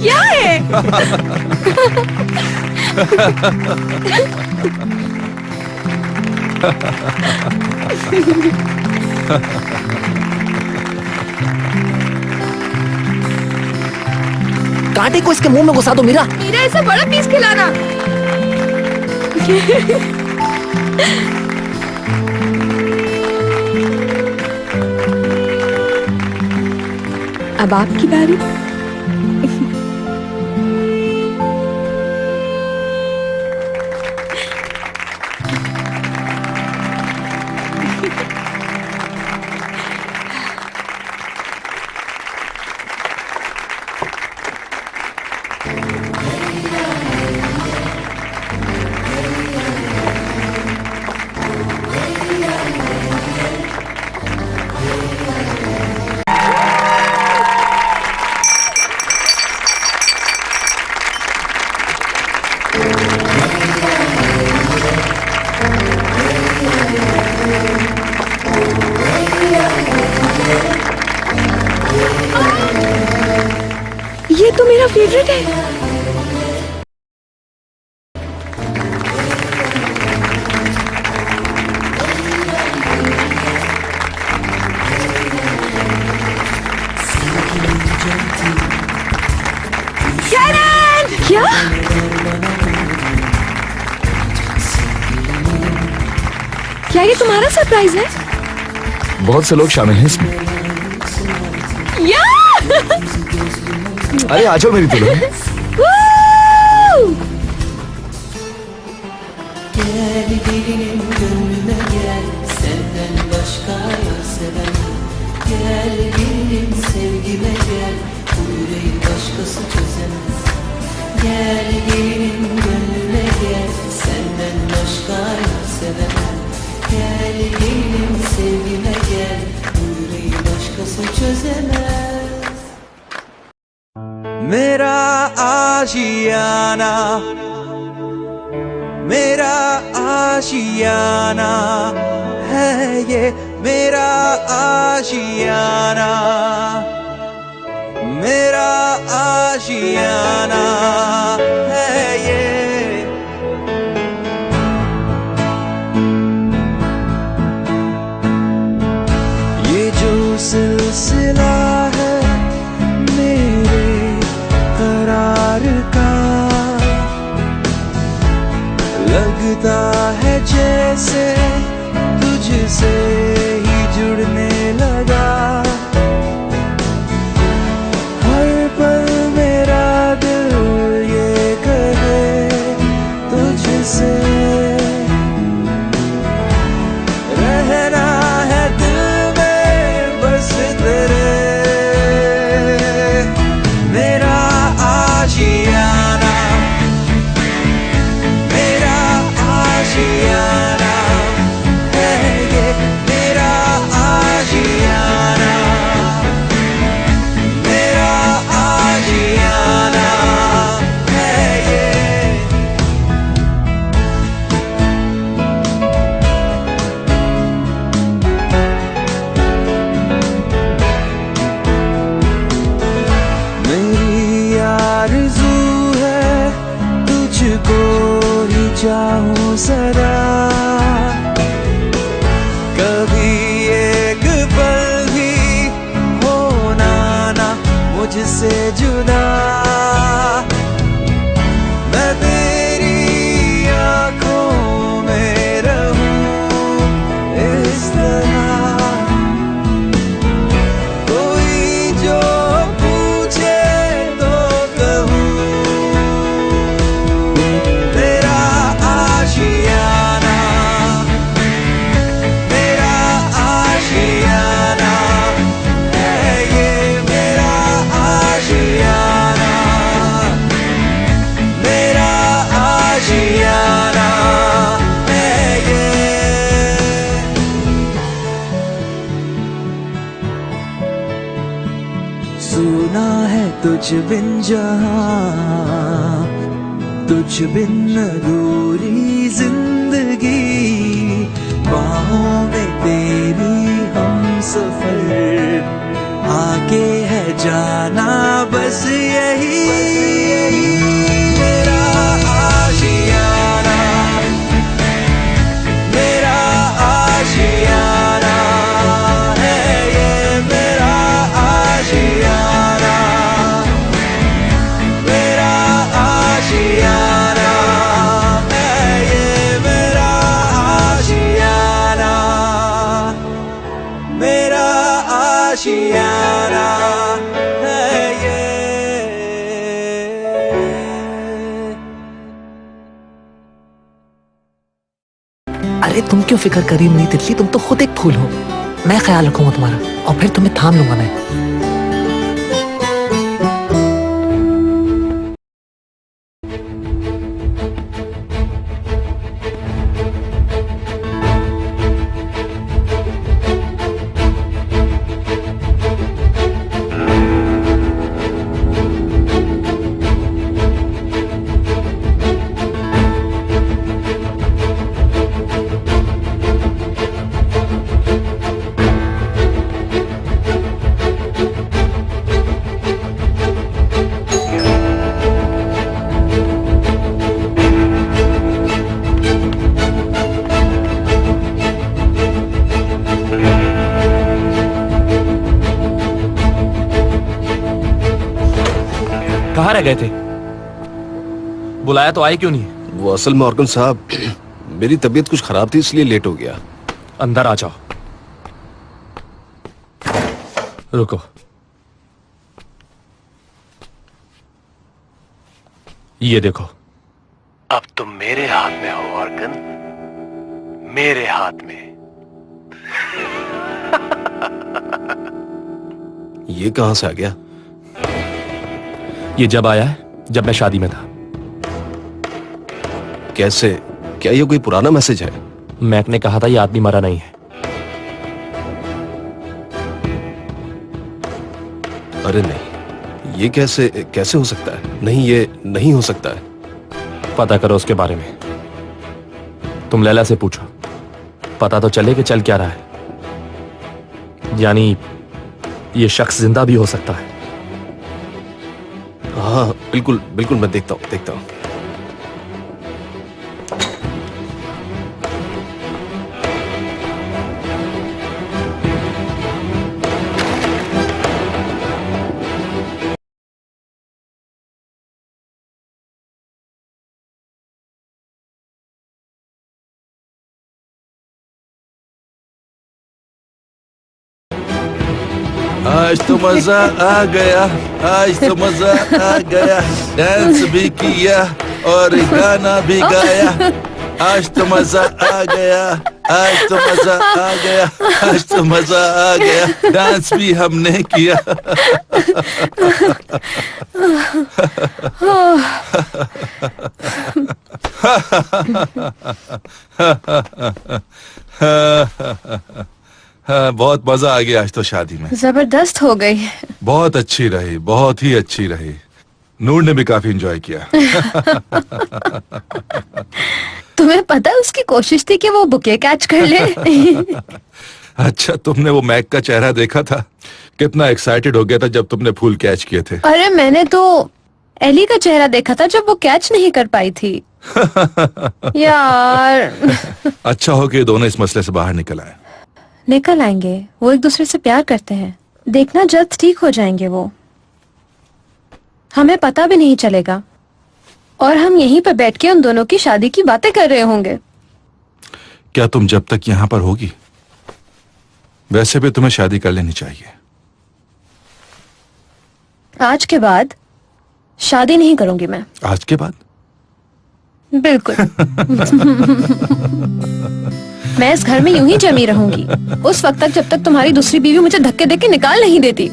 क्या है? कांटे को इसके मुंह में घुसा दो मीरा। मीरा, ऐसा बड़ा पीस खिलाना। अब आपकी बारी। ये तो मेरा फेवरेट है। क्या? क्या ये तुम्हारा सरप्राइज है? बहुत से लोग शामिल हैं इसमें। या! अरे आ जाओ मेरी दुल्हन। Gel gelinin gönlüme gel, senden başka yok seven. Gel gelinin sevgime gel, bu yüreği başkası çözemez. Gel gelinin gönlüme gel, senden başka yok seven. Gel gelinin sevgime gel, bu yüreği başkası çözemez. मेरा आशियाना, मेरा आशियाना है ये, मेरा आशियाना, मेरा आशियाना है ये। ये जो सिलसिला है मेरे करार का, लगता है जैसे तुझसे ही जुड़ने लगा। हर पल मेरा दिल ये कहे तुझसे, रहना है दिल में बस तेरे। मेरा आशियाना, मेरा आशियाना है ये, मेरा आशियाना, मेरा आशियाना है ये। मेरी आरज़ू है तुझको ही चाहूं सदा, कभी एक पल भी होना ना मुझसे जुदा। मैं तेरी आँखों में रहूं इस तरह, कोई जो पूछे तो कहूं मेरा आशियाना, मेरा आशियाना है ये, मेरा आशियाना सुना है तुझ बिन जहां, तुझ बिन अधूरी जिंदगी, बाहों में तेरी हम सफर, आगे है जाना बस यही। मेरा आशियाना, मेरा आशियाना है ये, मेरा आशियाना, मेरा आशियाना है ये, मेरा आशियाना, मेरा आशियाना है ये। अरे तुम क्यों फिक्र करी नहीं तितली, तुम तो खुद एक फूल हो। मैं ख्याल रखूंगा तुम्हारा और फिर तुम्हें थाम लूंगा मैं। कहाँ रह गए थे? बुलाया तो आए क्यों नहीं? वो असल में ऑर्गन साहब, मेरी तबीयत कुछ खराब थी इसलिए लेट हो गया। अंदर आ जाओ। रुको, ये देखो। अब तुम मेरे हाथ में हो ऑर्गन, मेरे हाथ में। ये कहां से आ गया? ये जब आया है जब मैं शादी में था। कैसे? क्या ये कोई पुराना मैसेज है? मैक ने कहा था ये आदमी मरा नहीं है। अरे नहीं, ये कैसे कैसे हो सकता है? नहीं, ये नहीं हो सकता है। पता करो उसके बारे में। तुम लैला से पूछो, पता तो चले कि चल क्या रहा है। यानी ये शख्स जिंदा भी हो सकता है। हाँ बिल्कुल बिल्कुल, मैं देखता हूँ देखता हूँ। आज तो मजा आ गया, आज तो मजा आ गया, डांस भी किया और गाना भी गाया। आज तो मजा आ गया, आज तो मजा आ गया, आज तो मजा आ गया, डांस भी हमने किया। हाँ, बहुत मजा आ गया आज तो शादी में। जबरदस्त हो गई। बहुत अच्छी रही, बहुत ही अच्छी रही। नूर ने भी काफी एंजॉय किया। तुम्हें पता है उसकी कोशिश थी कि वो बुके कैच कर ले। अच्छा, तुमने वो मैक का चेहरा देखा था? कितना एक्साइटेड हो गया था जब तुमने फूल कैच किए थे। अरे मैंने तो एली का चेहरा देखा था जब वो कैच नहीं कर पाई थी। यार। अच्छा हो कि दोनों इस मसले से बाहर निकल आए। निकल आएंगे, वो एक दूसरे से प्यार करते हैं। देखना जल्द ठीक हो जाएंगे वो। हमें पता भी नहीं चलेगा और हम यहीं पर बैठ के उन दोनों की शादी की बातें कर रहे होंगे। क्या तुम जब तक यहाँ पर होगी? वैसे भी तुम्हें शादी कर लेनी चाहिए। आज के बाद शादी नहीं करूंगी मैं। आज के बाद? बिल्कुल। मैं इस घर में यूं ही जमी रहूंगी उस वक्त तक जब तक तुम्हारी दूसरी बीवी मुझे धक्के देके निकाल नहीं देती।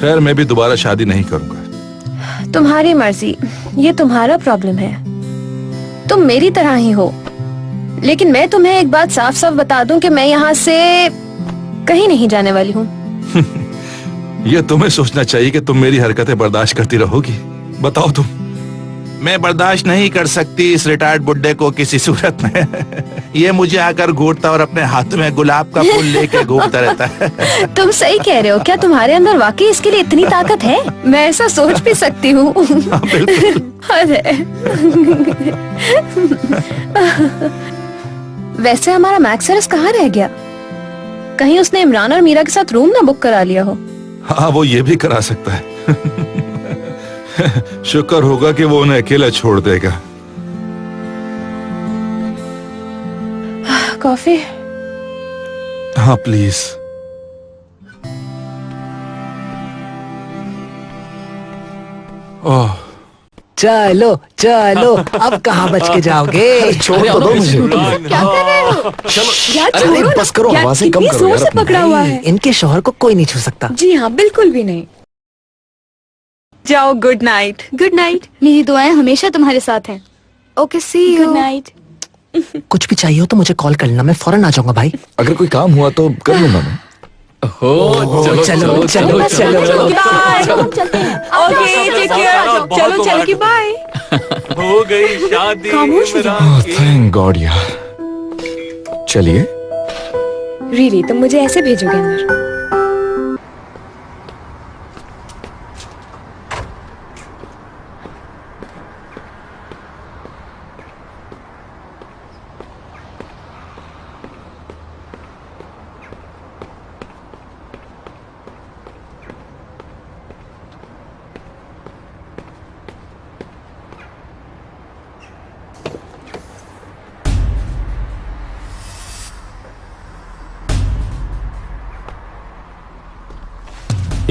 खैर, मैं भी दोबारा शादी नहीं करूंगा। तुम्हारी मर्जी, ये तुम्हारा प्रॉब्लम है। तुम मेरी तरह ही हो, लेकिन मैं तुम्हें एक बात साफ साफ बता दूं कि मैं यहाँ से कहीं नहीं जाने वाली हूँ। ये तुम्हें सोचना चाहिए कि तुम मेरी हरकतें बर्दाश्त करती रहोगी। बताओ तुम। मैं बर्दाश्त नहीं कर सकती इस रिटायर्ड बुड्ढे को किसी सूरत में। ये मुझे आकर घूरता और अपने हाथ में गुलाब का फूल लेकर घूमता रहता है। तुम सही कह रहे हो। क्या तुम्हारे अंदर वाकई इसके लिए इतनी ताकत है? मैं ऐसा सोच भी सकती हूँ। अरे वैसे हमारा मैक्सरस कहाँ रह गया? कहीं उसने इमरान और मीरा के साथ रूम ना बुक करा लिया हो। हाँ, वो ये भी करा सकता है। शुक्र होगा कि वो उन्हें अकेला छोड़ देगा। कॉफी? हाँ प्लीज। ओह, चलो चलो, अब कहाँ बच के जाओगे? छोड़ तो दो मुझे। क्या कर रहे हो? यार अरे नहीं, बस करो, यार, आवाजें कम कितनी करो जोर यार से अपनी। पकड़ा हुआ है। इनके शौहर को कोई नहीं छू सकता। जी हाँ, बिल्कुल भी नहीं। जाओ, गुड नाइट। Good night. मेरी दुआएं हमेशा तुम्हारे साथ हैं। Okay, see you. Good night. कुछ भी चाहिए हो तो मुझे कॉल कर लेना, मैं फौरन आ जाऊंगा भाई। अगर कोई काम हुआ तो कर लूंगा मैं। चलो चलो चलो चलो। Okay, take care. चलो चलो की बाय। हो गई शादी। खामोश हो जाओ। ओह थैंक गॉड यार। चलिए। रियली तुम मुझे ऐसे भेजोगे अंदर?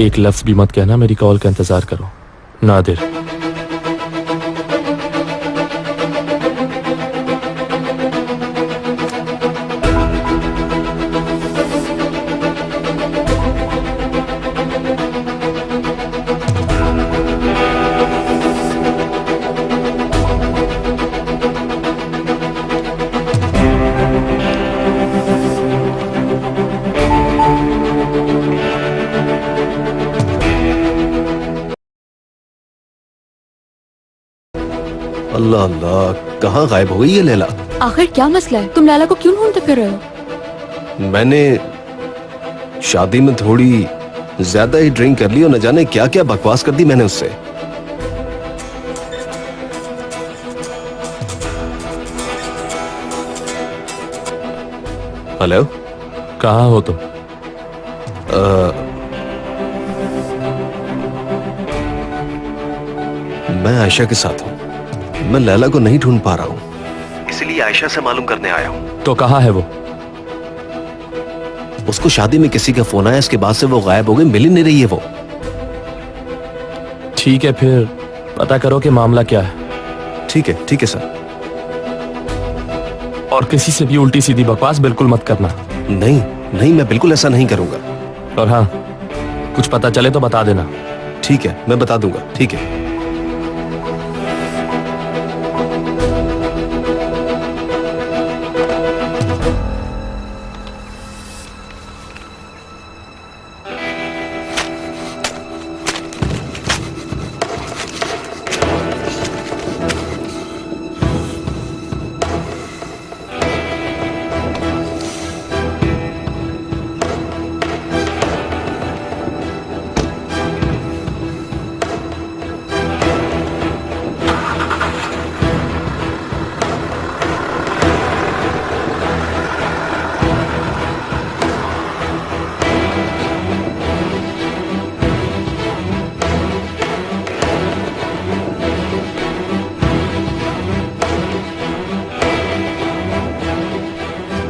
एक लफ्ज भी मत कहना, मेरी कॉल का इंतजार करो। नादिर। अल्लाह अल्लाह, कहाँ गायब हो गई ये लैला? आखिर क्या मसला है? तुम लैला को क्यों ढूंढते फिर रहे हो? मैंने शादी में थोड़ी ज्यादा ही ड्रिंक कर ली और न जाने क्या क्या बकवास कर दी मैंने उससे। हेलो, कहाँ हो तुम? मैं आयशा के साथ हूँ। मैं लैला को नहीं ढूंढ पा रहा हूँ, इसलिए आयशा से मालूम करने आया हूँ। तो कहाँ है वो? उसको शादी में किसी का फोन आया, इसके बाद से वो गायब हो गई, मिल ही नहीं रही है वो। ठीक है, फिर पता करो कि मामला क्या है। ठीक है सर। और किसी से भी उल्टी सीधी बकवास बिल्कुल मत करना। नहीं, मैं बिल्कुल ऐसा नहीं करूंगा। और हाँ, कुछ पता चले तो बता देना। ठीक है, मैं बता दूंगा। ठीक है।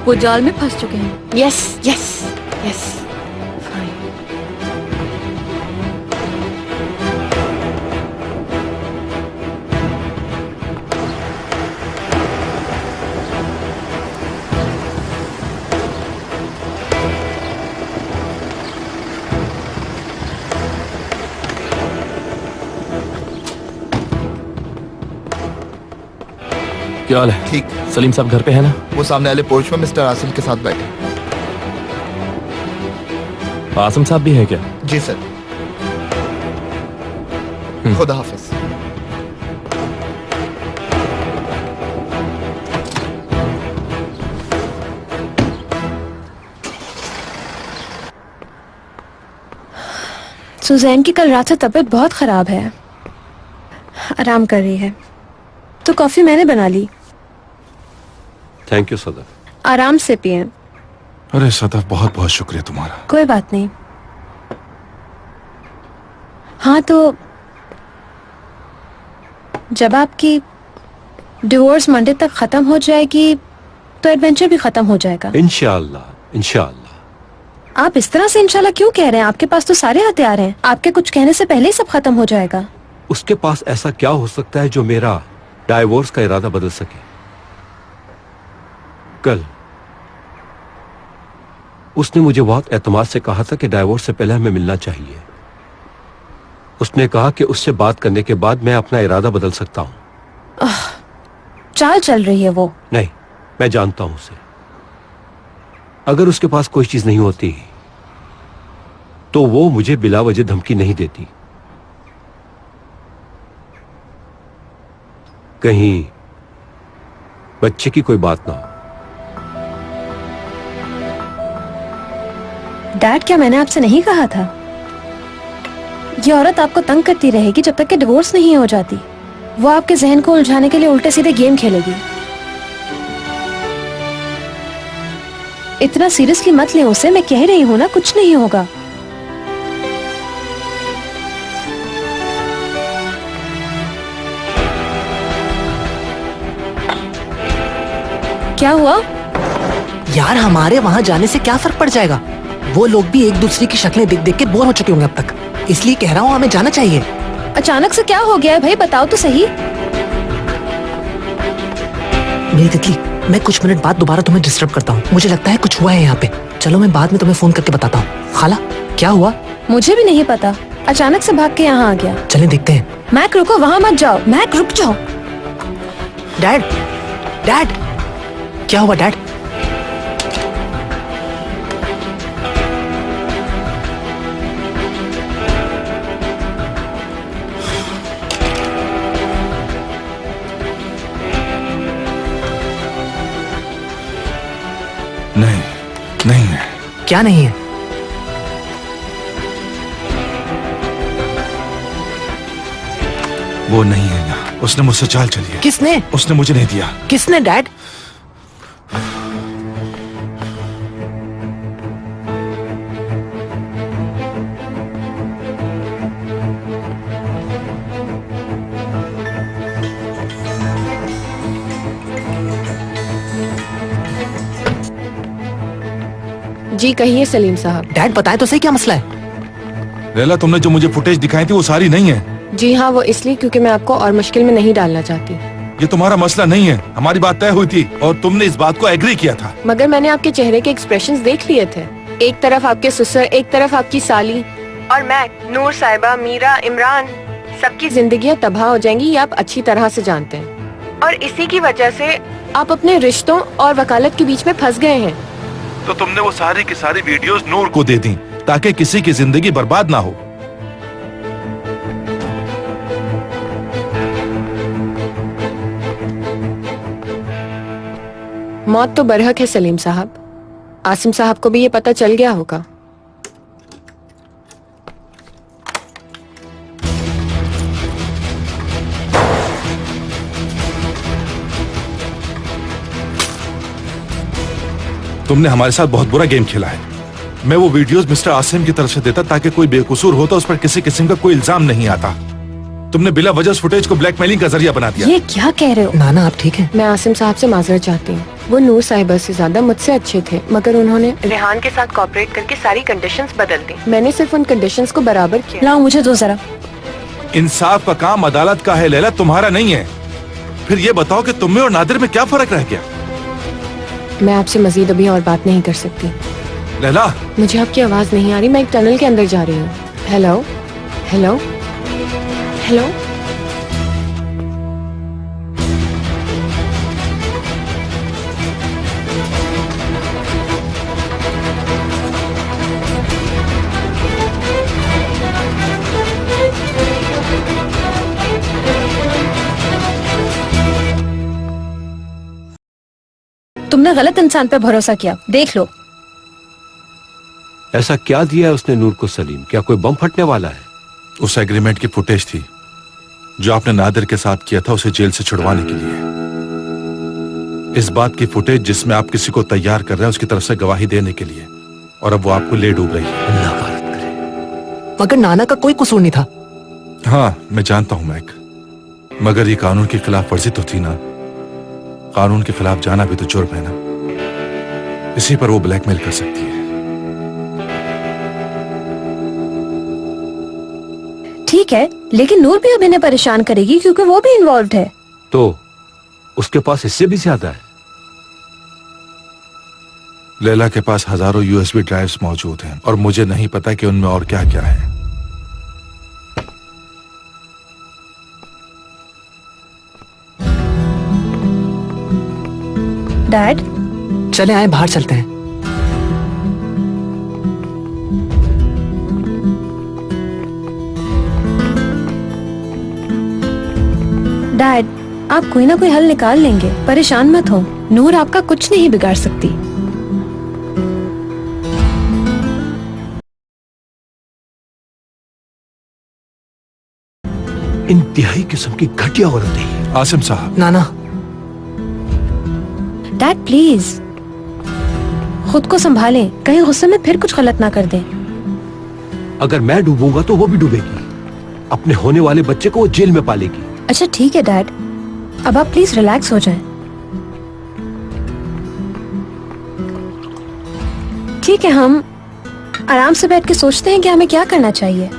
वो जाल में फंस चुके हैं। Yes yes yes. क्या हाल है? ठीक। सलीम साहब घर पे है ना? वो सामने वाले पोर्च में मिस्टर आसिम के साथ बैठे। आसिम साहब भी है क्या? जी सर। खुदा हाफिज। सुजैन की कल रात से तबीयत बहुत खराब है, आराम कर रही है, तो कॉफी मैंने बना ली। Thank you Sadaf. आराम से पिए। अरे सदफ, बहुत बहुत शुक्रिया तुम्हारा। कोई बात नहीं। हाँ, तो जब आपकी डिवोर्स मंडे तक खत्म हो जाएगी तो एडवेंचर भी खत्म हो जाएगा। इंशाअल्लाह इंशाअल्लाह। आप इस तरह से इंशाल्लाह क्यों कह रहे हैं? आपके पास तो सारे हथियार हैं, आपके कुछ कहने से पहले ही सब खत्म हो जाएगा। उसके पास ऐसा क्या हो सकता है जो मेरा डाइवोर्स का इरादा बदल सके? कल उसने मुझे बहुत एतमाद से कहा था कि डाइवोर्स से पहले हमें मिलना चाहिए। उसने कहा कि उससे बात करने के बाद मैं अपना इरादा बदल सकता हूं। चाल चल रही है वो। नहीं, मैं जानता हूं उसे। अगर उसके पास कोई चीज नहीं होती तो वो मुझे बिला वजह धमकी नहीं देती। कहीं बच्चे की कोई बात ना हो। डैड, क्या मैंने आपसे नहीं कहा था? ये औरत आपको तंग करती रहेगी जब तक कि डिवोर्स नहीं हो जाती। वो आपके जहन को उलझाने के लिए उल्टे सीधे गेम खेलेगी। इतना सीरियसली मत ले उसे, मैं कह रही हूं ना, कुछ नहीं होगा। क्या हुआ? यार, हमारे वहां जाने से क्या फर्क पड़ जाएगा? वो लोग भी एक दूसरे की शक्लें देख देख के बोर हो चुके होंगे अब तक, इसलिए कह रहा हूँ हमें जाना चाहिए। अचानक से क्या हो गया है भाई, बताओ तो सही। मेरी तितली, मैं कुछ मिनट बाद दोबारा तुम्हें डिस्टर्ब करता हूँ। मुझे लगता है कुछ हुआ है यहाँ पे। चलो, मैं बाद में तुम्हें फोन करके बताता हूँ। खाला, क्या हुआ? मुझे भी नहीं पता, अचानक से भाग के यहाँ आ गया। चलें देखते हैं। मैक रुको, वहाँ मत जाओ। मैक रुक जाओ। डैड, डैड, क्या हुआ डैड? नहीं, नहीं है। क्या नहीं है? वो नहीं है यहाँ। उसने मुझसे चाल चली है। किसने? उसने मुझे नहीं दिया। किसने डैड? जी कहिए सलीम साहब। डैड, बताए तो सही, क्या मसला है? लैला, तुमने जो मुझे फुटेज दिखाई थी वो सारी नहीं है। जी हाँ, वो इसलिए क्योंकि मैं आपको और मुश्किल में नहीं डालना चाहती। ये तुम्हारा मसला नहीं है। हमारी बात तय हुई थी और तुमने इस बात को एग्री किया था। मगर मैंने आपके चेहरे के एक्सप्रेशंस देख लिए थे। एक तरफ आपके ससुर, एक तरफ आपकी साली, और मैं, नूर साहिबा, मीरा, इमरान, सबकी जिंदगियां तबाह हो जाएंगी, ये आप अच्छी तरह से जानते हैं। और इसी की वजह से आप अपने रिश्तों और वकालत के बीच में फंस गए हैं। तो तुमने वो सारी की सारी वीडियोस नूर को दे दी ताकि किसी की जिंदगी बर्बाद ना हो। मौत तो बरहक है सलीम साहब। आसिम साहब को भी ये पता चल गया होगा। तुमने हमारे साथ बहुत बुरा गेम खेला है। मैं वो वीडियोस मिस्टर आसिम की तरफ से देता ताकि कोई बेकसूर होता उस पर किसी किस्म का कोई इल्जाम नहीं आता। तुमने बिला वजह उस फुटेज को ब्लैकमेलिंग का जरिया बना दिया। ये क्या कह रहे हो? नाना, आप ठीक है? मैं आसिम साहब से माजरत चाहती हूँ। वो नूर साहिबा से ज्यादा मुझसे अच्छे थे, मगर उन्होंने रेहान के साथ कॉपरेट करके सारी कंडीशंस बदल दी। मैंने सिर्फ उन कंडीशंस को बराबर किया। लाओ, मुझे दो जरा। इंसाफ का काम अदालत का है लैला, तुम्हारा नहीं है। फिर ये बताओ कि तुम्हें और नादिर में क्या फर्क रह गया? मैं आपसे मजीद अभी और बात नहीं कर सकती। लैला, मुझे आपकी आवाज नहीं आ रही, मैं एक टनल के अंदर जा रही हूँ। Hello, hello, hello. तुमने गलत इंसान पे भरोसा किया, देख लो। ऐसा क्या दिया है उसने नूर को सलीम? क्या कोई बम फटने वाला है? उस एग्रीमेंट की फुटेज थी जो आपने नादिर के साथ किया था उसे जेल से छुड़वाने के लिए। इस बात की फुटेज जिसमें आप किसी को तैयार कर रहे हैं उसकी तरफ से गवाही देने के लिए, और अब वो आपको ले डूब रही है। अल्लाह बारक करे। मगर नाना का कोई कसूर नहीं था। हाँ मैं जानता हूं मैक, मगर ये कानून की खिलाफ वर्जी तो थी ना। कानून के खिलाफ जाना भी तो जुर्म है ना। इसी पर वो ब्लैकमेल कर सकती है। ठीक है, लेकिन नूर भी अब इन्हें परेशान करेगी क्योंकि वो भी इन्वॉल्व है। तो उसके पास इससे भी ज्यादा है। लैला के पास हजारों यूएसबी ड्राइव्स मौजूद हैं और मुझे नहीं पता कि उनमें और क्या क्या है। डैड, चले आए, बाहर चलते हैं। डैड, आप कोई ना कोई हल निकाल लेंगे, परेशान मत हो। नूर आपका कुछ नहीं बिगाड़ सकती। इंतहाई किस्म की घटिया औरत है। आसिम साहब। नाना। डैड प्लीज खुद को संभालें, कहीं गुस्से में फिर कुछ गलत ना कर दें। अगर मैं डूबूंगा तो वो भी डूबेगी। अपने होने वाले बच्चे को वो जेल में पालेगी। अच्छा ठीक है डैड, अब आप प्लीज रिलैक्स हो जाएं। ठीक है, हम आराम से बैठ के सोचते हैं कि हमें क्या करना चाहिए।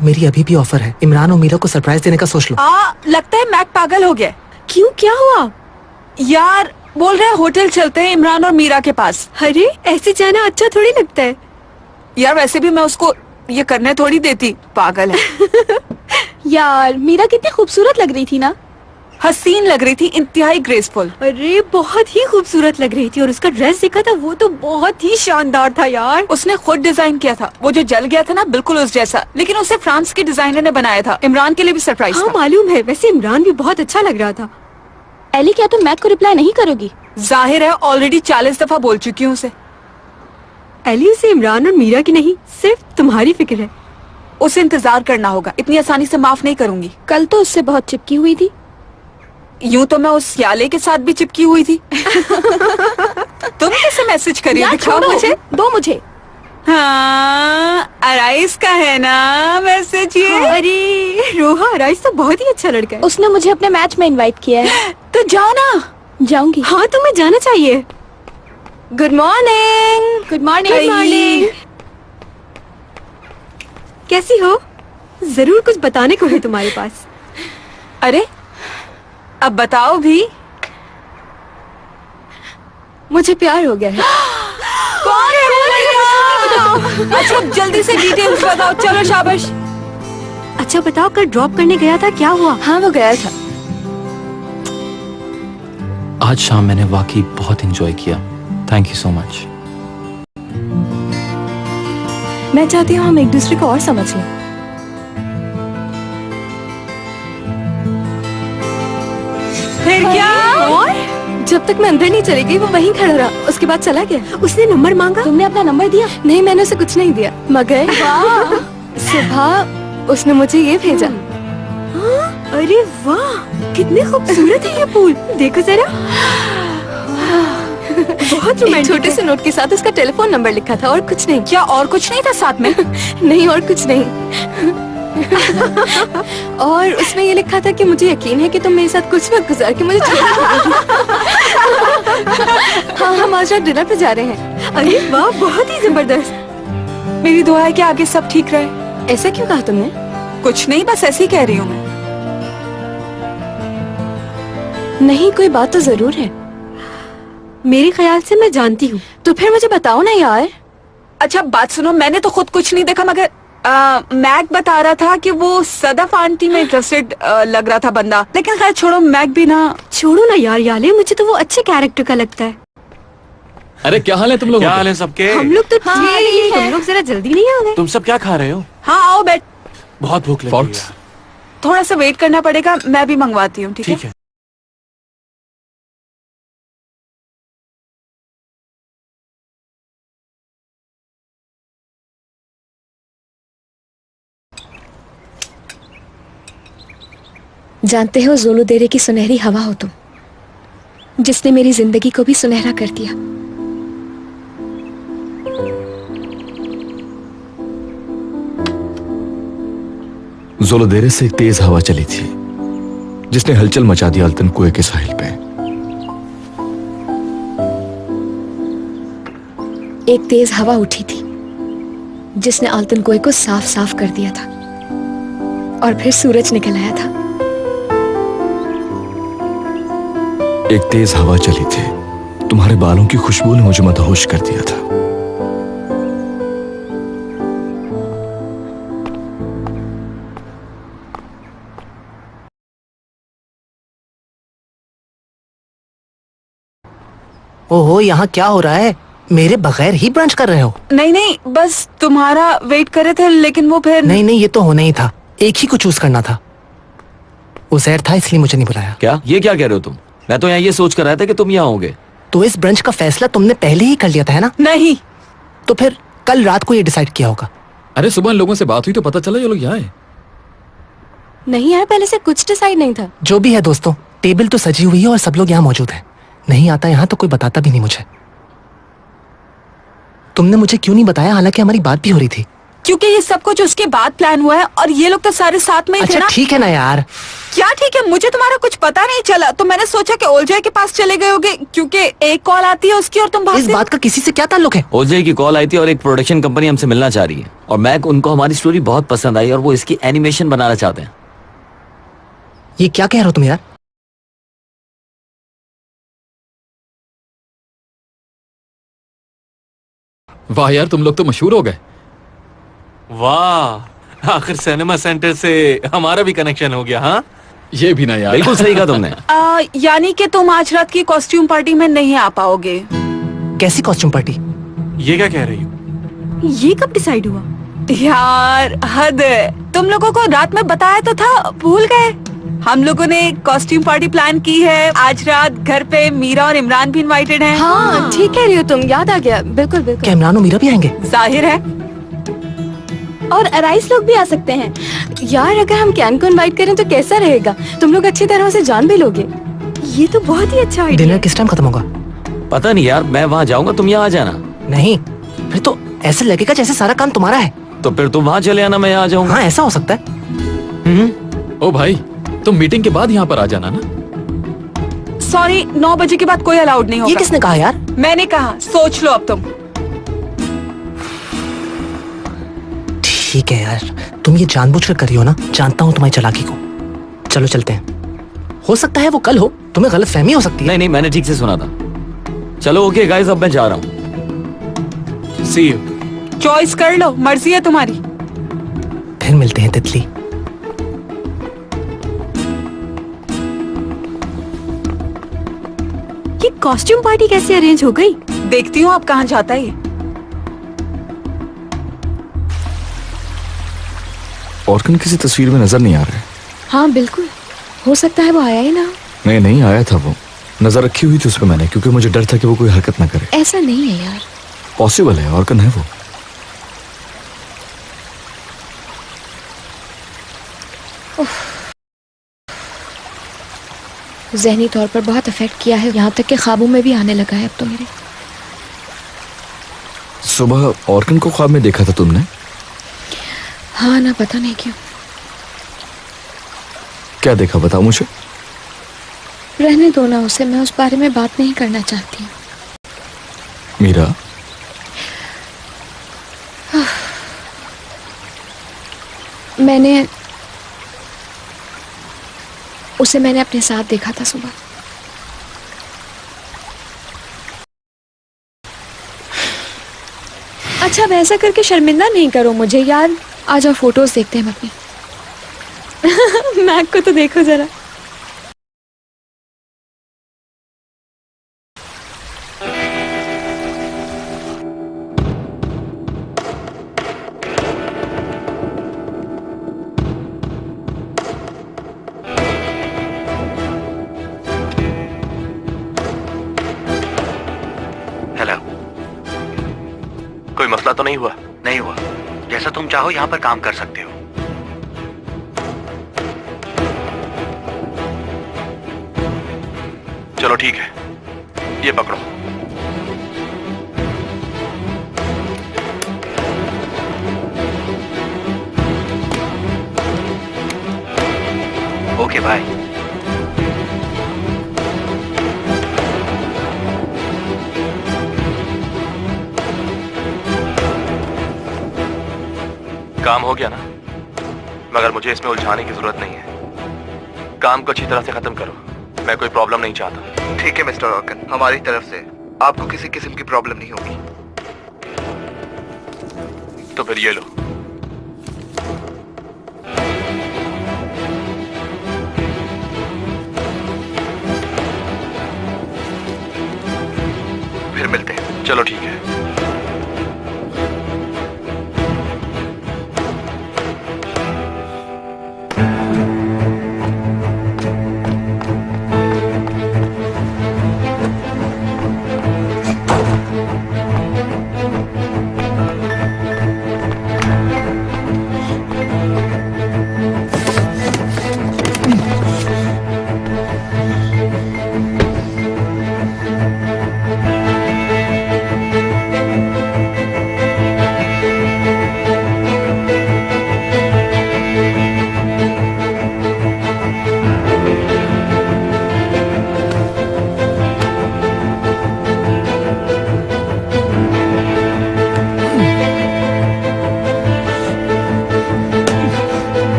मेरी अभी भी ऑफर है, इमरान और मीरा को सरप्राइज देने का सोच लो। लगता है मैक पागल हो गया। क्यों, क्या हुआ? यार बोल रहे हैं होटल चलते हैं इमरान और मीरा के पास। अरे ऐसे जाना अच्छा थोड़ी लगता है। यार वैसे भी मैं उसको ये करने थोड़ी देती, पागल है। यार मीरा कितनी खूबसूरत लग रही थी ना। हसीन लग रही थी, इंतहाई ग्रेसफुल। अरे बहुत ही खूबसूरत लग रही थी, और उसका ड्रेस देखा था, वो तो बहुत ही शानदार था यार। उसने खुद डिजाइन किया था, वो जो जल गया था ना बिल्कुल उस जैसा, लेकिन उसे फ्रांस के डिजाइनर ने बनाया था। इमरान के लिए भी सरप्राइज हाँ, था। मालूम है, वैसे इमरान भी बहुत अच्छा लग रहा था। एली, क्या तुम मैक को रिप्लाई नहीं करोगी? जाहिर है, ऑलरेडी 40 दफा बोल चुकी हूँ उसे। एली, उसे इमरान और मीरा की नहीं, सिर्फ तुम्हारी फिक्र है। उसे इंतजार करना होगा, इतनी आसानी से माफ नहीं करूंगी। कल तो उससे बहुत चिपकी हुई थी। यूं तो मैं उस याले के साथ भी चिपकी हुई थी। तुम कैसे मैसेज करी? दिखाओ मुझे, दो मुझे। हाँ, अराइस का है ना मैसेज ये। अरे रोहा, अराइस तो बहुत ही अच्छा लड़का है। उसने मुझे अपने मैच में इनवाइट किया है। तो जाओ ना। जाऊंगी। हाँ, तुम्हें जाना चाहिए। Good morning. Good morning. Good morning. कैसी हो? जरूर कुछ बताने को है तुम्हारे पास। अरे अब बताओ भी। मुझे प्यार हो गया है। कौन है? अच्छा जल्दी से डिटेल्स बताओ। चलो शाबाश। अच्छा बताओ, कल ड्रॉप करने गया था, क्या हुआ? हाँ, वो गया था। आज शाम मैंने वाकई बहुत एंजॉय किया। Thank you so much. मैं चाहती हूँ हम एक दूसरे को और समझ लें। फिर क्या? और जब तक मैं अंदर नहीं चली गई वो वहीं खड़ा रहा, उसके बाद चला गया। उसने नंबर मांगा। तुमने अपना नंबर दिया? नहीं, मैंने उसे कुछ नहीं दिया, मगर सुबह उसने मुझे ये भेजा। अरे वाह, कितने खूबसूरत है ये फूल, देखो जरा। बहुत रोमांटिक। छोटे से नोट के साथ उसका टेलीफोन नंबर लिखा था, और कुछ नहीं। क्या और कुछ नहीं था साथ में? नहीं, और कुछ नहीं। और उसमें ये लिखा था कि मुझे यकीन है कि तुम मेरे साथ कुछ वक्त गुजार के मुझे छोड़ दोगी। हाँ, हम आज रात डिनर पे जा रहे हैं। अरे वाह, बहुत ही जबरदस्त। मेरी दुआ है कि आगे सब ठीक रहे। ऐसा क्यों कहा तुमने? कुछ नहीं, बस ऐसे ही कह रही हूँ मैं। नहीं, कोई बात तो जरूर है। मेरे ख्याल से मैं जानती हूँ। तो फिर मुझे बताओ ना यार। अच्छा बात सुनो, मैंने तो खुद कुछ नहीं देखा, मगर मैक बता रहा था कि वो सदफ आंटी में इंटरेस्टेड लग रहा था बंदा, लेकिन खैर छोड़ो, मैक भी ना। छोड़ो ना यार याले, मुझे तो वो अच्छे कैरेक्टर का लगता है। अरे क्या हाल है तुम लोग? क्या हाल है सबके? हम लोग तो ठीक है। तुम लोग जरा जल्दी नहीं आ गए? तुम सब क्या खा रहे हो? हाँ आओ बैठ। बहुत भूख लगी है यार। थोड़ा सा वेट करना पड़ेगा, मैं भी मंगवाती हूँ। ठीक है। जानते हो जोलू देरे की सुनहरी हवा हो तुम, जिसने मेरी जिंदगी को भी सुनहरा कर दिया। जोलोदेरे से एक तेज हवा चली थी जिसने हलचल मचा दी अल्तन कुएं के साहिल पे। एक तेज हवा उठी थी जिसने आल्तन कुएं को साफ साफ कर दिया था, और फिर सूरज निकल आया था। एक तेज हवा चली थी, तुम्हारे बालों की खुशबू ने मुझे मदहोश कर दिया था। ओहो, यहाँ क्या हो रहा है? मेरे बगैर ही ब्रंच कर रहे हो? नहीं नहीं, बस तुम्हारा वेट कर रहे थे, लेकिन वो फिर नहीं नहीं, ये तो होना ही था। एक ही को चूज करना था। उजैर था इसलिए मुझे नहीं बुलाया। क्या ये क्या कह रहे हो तुम? मैं तो यहाँ ये सोच कर रहा था कि तुम यहाँ होगे। तो इस ब्रंच का फैसला तुमने पहले ही कर लिया था, है ना? नहीं। तो फिर कल रात को ये डिसाइड किया होगा। अरे सुबह लोगों से बात हुई तो पता चला ये लोग यहाँ है। नहीं यार, पहले से कुछ डिसाइड नहीं था। जो भी है दोस्तों, टेबल तो सजी हुई है और सब लोग यहाँ मौजूद हैं। नहीं आता यहाँ तो कोई बताता भी नहीं मुझे। तुमने मुझे क्यों नहीं बताया, हालांकि हमारी बात भी हो रही थी? क्योंकि ये सब कुछ उसके बाद प्लान हुआ है, और ये लोग तो सारे साथ में ही थे अच्छा ना। ठीक है ना यार। क्या ठीक है? मुझे तुम्हारा कुछ पता नहीं चला, तो मैंने सोचा कि ओलजय के पास चले गए होगे, क्योंकि एक कॉल आती है उसकी और तुम भागते इस बात का किसी से क्या ताल्लुक है? ओजे की कॉल आई थी और एक प्रोडक्शन कंपनी हमसे मिलना चाह रही है, और मैक उनको हमारी स्टोरी बहुत पसंद आई और वो इसकी एनिमेशन बनाना चाहते हैं। ये क्या कह रहे हो तुम यार? वाह यार, तुम लोग तो मशहूर हो गए। वाह, आखिर सिनेमा सेंटर से हमारा भी कनेक्शन हो गया। हाँ, ये भी ना यार। बिल्कुल सही कहा तुमने। यानी कि तुम आज रात की कॉस्ट्यूम पार्टी में नहीं आ पाओगे। कैसी कॉस्ट्यूम पार्टी? ये क्या कह रही हो? ये कब डिसाइड हुआ? यार हद है। तुम लोगों को रात में बताया तो था, भूल गए? हम लोगों ने कॉस्ट्यूम पार्टी प्लान की है आज रात। घर पे मीरा और इमरान भी इनवाइटेड हैं। हाँ ठीक कह रही हो तुम, याद आ गया। बिल्कुल बिल्कुल। क्या इमरान और मीरा भी आएंगे? जाहिर है। और अराइस लोग भी आ सकते हैं। यार अगर हम कैन को इनवाइट करें तो कैसा रहेगा? तुम लोग अच्छी तरह से जान भी लोगे। ये तो बहुत ही अच्छा आइडिया। डिनर किस टाइम खत्म होगा? पता नहीं यार, मैं वहाँ जाऊंगा, तुम यहाँ आ जाना। नहीं, फिर तो ऐसे लगेगा जैसे सारा काम तुम्हारा है। तो फिर तुम वहाँ चले आना, मैं यहाँ आ जाऊंगा। हाँ ऐसा हो सकता है। ओ भाई, तुम मीटिंग के बाद यहाँ पर आ जाना ना। सॉरी, 9 बजे के बाद कोई अलाउड नहीं होगा। ये किसने कहा यार? मैंने कहा, सोच लो अब तुम। ठीक है यार, तुम ये जानबूझकर कर रही हो ना, जानता हूँ तुम्हारी चालाकी को। चलो चलते हैं। हो सकता है वो कल हो, तुम्हें गलत फहमी हो सकती है। नहीं नहीं, मैंने ठीक से सुना था। चलो ओके गाइस, अब मैं जा रहा हूँ। सी यू। चॉइस कर लो, मर्जी है तुम्हारी। फिर मिलते हैं तितली। ये कॉस्ट्यूम पार्टी कैसे अरेंज हो गई? देखती हूँ आप कहाँ जाता है। ऑर्कन किसी तस्वीर में नजर नहीं आ रहा है। हाँ बिल्कुल, हो सकता है वो आया ही ना। नहीं नहीं, आया था वो। नजर रखी हुई थी उस पर मैंने, क्योंकि मुझे डर था कि वो कोई हरकत ना करे। ऐसा नहीं है यार। पॉसिबल है, ऑर्कन है वो। ज़हनी तौर पर बहुत अफेक्ट किया है, यहाँ तक कि ख्वाबों में भी आने लगा है अब तो मेरे। सुबह ऑर्कन को ख्वाब में देखा था तुमने? हाँ ना, पता नहीं क्यों। क्या देखा, बताओ मुझे। रहने दो ना उसे, मैं उस बारे में बात नहीं करना चाहती। मीरा, मैंने अपने साथ देखा था सुबह। अच्छा अब ऐसा करके शर्मिंदा नहीं करो मुझे यार। आ जाओ फोटोज देखते हैं हम अपनी। मैक को तो देखो जरा। हेलो। कोई मसला तो नहीं हुआ? नहीं हुआ। जैसा तुम चाहो यहाँ पर काम कर सकते हो। चलो ठीक है, ये पकड़ो। Okay bye. काम हो गया ना, मगर मुझे इसमें उलझाने की जरूरत नहीं है। काम को अच्छी तरह से खत्म करो, मैं कोई प्रॉब्लम नहीं चाहता। ठीक है मिस्टर ऑर्कन, हमारी तरफ से आपको किसी किस्म की प्रॉब्लम नहीं होगी। तो फिर ये लो। फिर मिलते हैं। चलो ठीक है।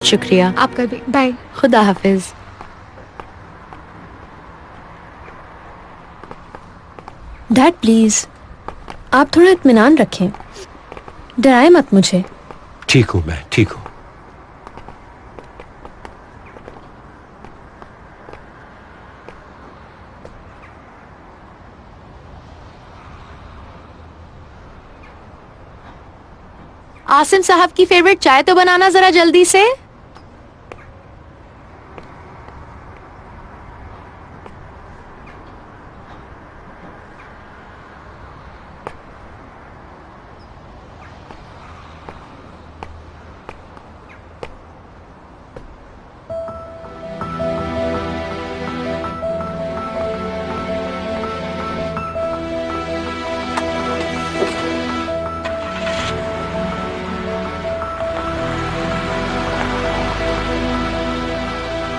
शुक्रिया। आपका भी। बाय। खुदा हाफिज। डैड प्लीज, आप थोड़ा इत्मीनान रखें, डराए मत मुझे। ठीक हूं मैं, ठीक हूं। आसिम साहब की फेवरेट चाय तो बनाना जरा जल्दी से।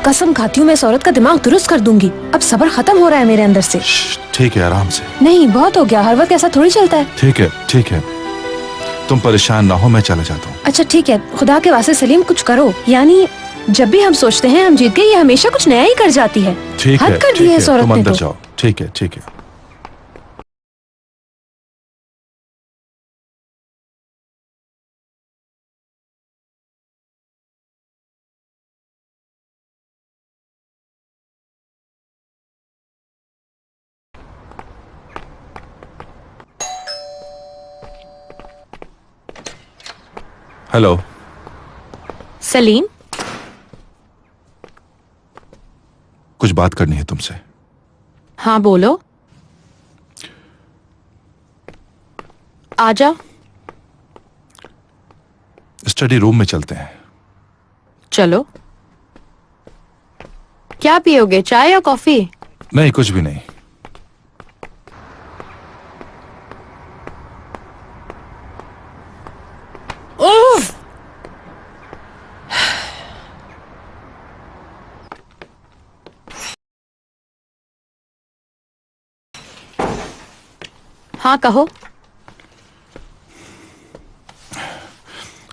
कसम खाती हूँ मैं इस औरत का दिमाग दुरुस्त कर दूंगी। अब सब्र खत्म हो रहा है मेरे अंदर से। ठीक है, आराम से। नहीं, बहुत हो गया, हर वक्त ऐसा थोड़ी चलता है। ठीक है, ठीक है, तुम परेशान ना हो, मैं चला जाता हूँ। अच्छा ठीक है, खुदा के वास्ते सलीम कुछ करो। यानी जब भी हम सोचते हैं हम जीत गए, ये हमेशा कुछ नया ही कर जाती है। ठीक है, हद कर दी ठीक है है, इस औरत तुम ने अंदर तो। जाओ। ठीक है, ठीक है। हेलो सलीम, कुछ बात करनी है तुमसे। हाँ बोलो। आजा। स्टडी रूम में चलते हैं। चलो। क्या पियोगे, चाय या कॉफी? नहीं, कुछ भी नहीं। उफ! हाँ कहो।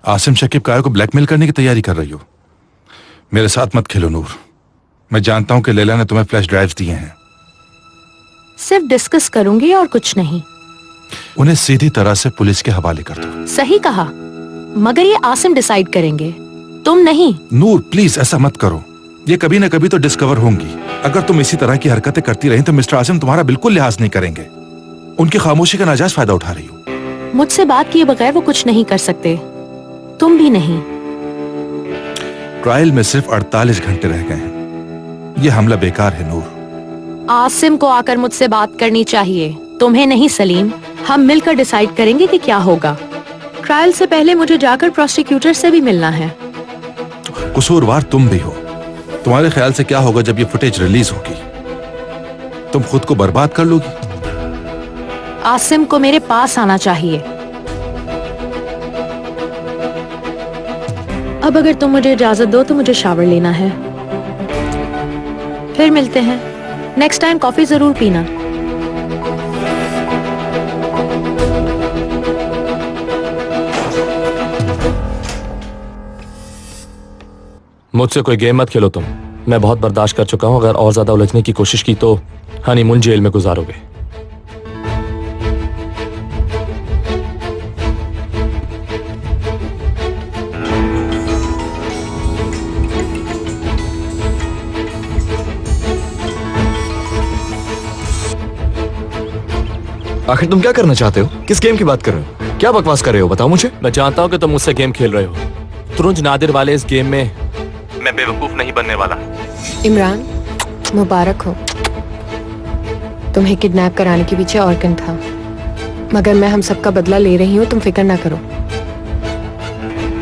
आसिम शकीब काया को ब्लैकमेल करने की तैयारी कर रही हो? मेरे साथ मत खेलो नूर। मैं जानता हूं कि लैला ने तुम्हें फ्लैश ड्राइव्स दिए हैं। सिर्फ डिस्कस करूंगी और कुछ नहीं। उन्हें सीधी तरह से पुलिस के हवाले कर दो। सही कहा, मगर ये आसिम डिसाइड करेंगे, तुम नहीं। नूर प्लीज ऐसा मत करो, ये कभी न कभी तो डिस्कवर होंगी। अगर तुम इसी तरह की हरकतें करती रही तो मिस्टर आसिम तुम्हारा बिल्कुल लिहाज नहीं करेंगे। उनकी खामोशी का नाजायज फायदा उठा रही हो। मुझसे बात किए बगैर वो कुछ नहीं कर सकते, तुम भी नहीं। ट्रायल में सिर्फ 48 घंटे रह गए हैं। ये हमला बेकार है नूर। आसिम को आकर मुझसे बात करनी चाहिए, तुम्हें नहीं सलीम। हम मिलकर डिसाइड करेंगे कि क्या होगा। ट्रायल से पहले मुझे जाकर प्रोसिक्यूटर से भी मिलना है। कसूरवार तुम भी हो। तुम्हारे ख्याल से क्या होगा जब ये फुटेज रिलीज होगी? तुम खुद को बर्बाद कर लोगी। आसिम को मेरे पास आना चाहिए। अब अगर तुम मुझे इजाजत दो तो मुझे शावर लेना है। फिर मिलते हैं। नेक्स्ट टाइम कॉफी जरूर पीना। मुझसे कोई गेम मत खेलो तुम। मैं बहुत बर्दाश्त कर चुका हूं। अगर और ज्यादा उलझने की कोशिश की तो हनीमून जेल में गुजारोगे। आखिर तुम क्या करना चाहते हो? किस गेम की बात कर रहे हो? क्या बकवास कर रहे हो? बताओ मुझे। मैं जानता हूं कि तुम मुझसे गेम खेल रहे हो। तुरुंज नादिर वाले इस गेम में मैं बेवकूफ नहीं बनने वाला। इमरान, मुबारक हो। तुम्हें किडनैप कराने के पीछे और कौन था, मगर मैं हम सबका बदला ले रही हूँ। तुम फिक्र ना करो।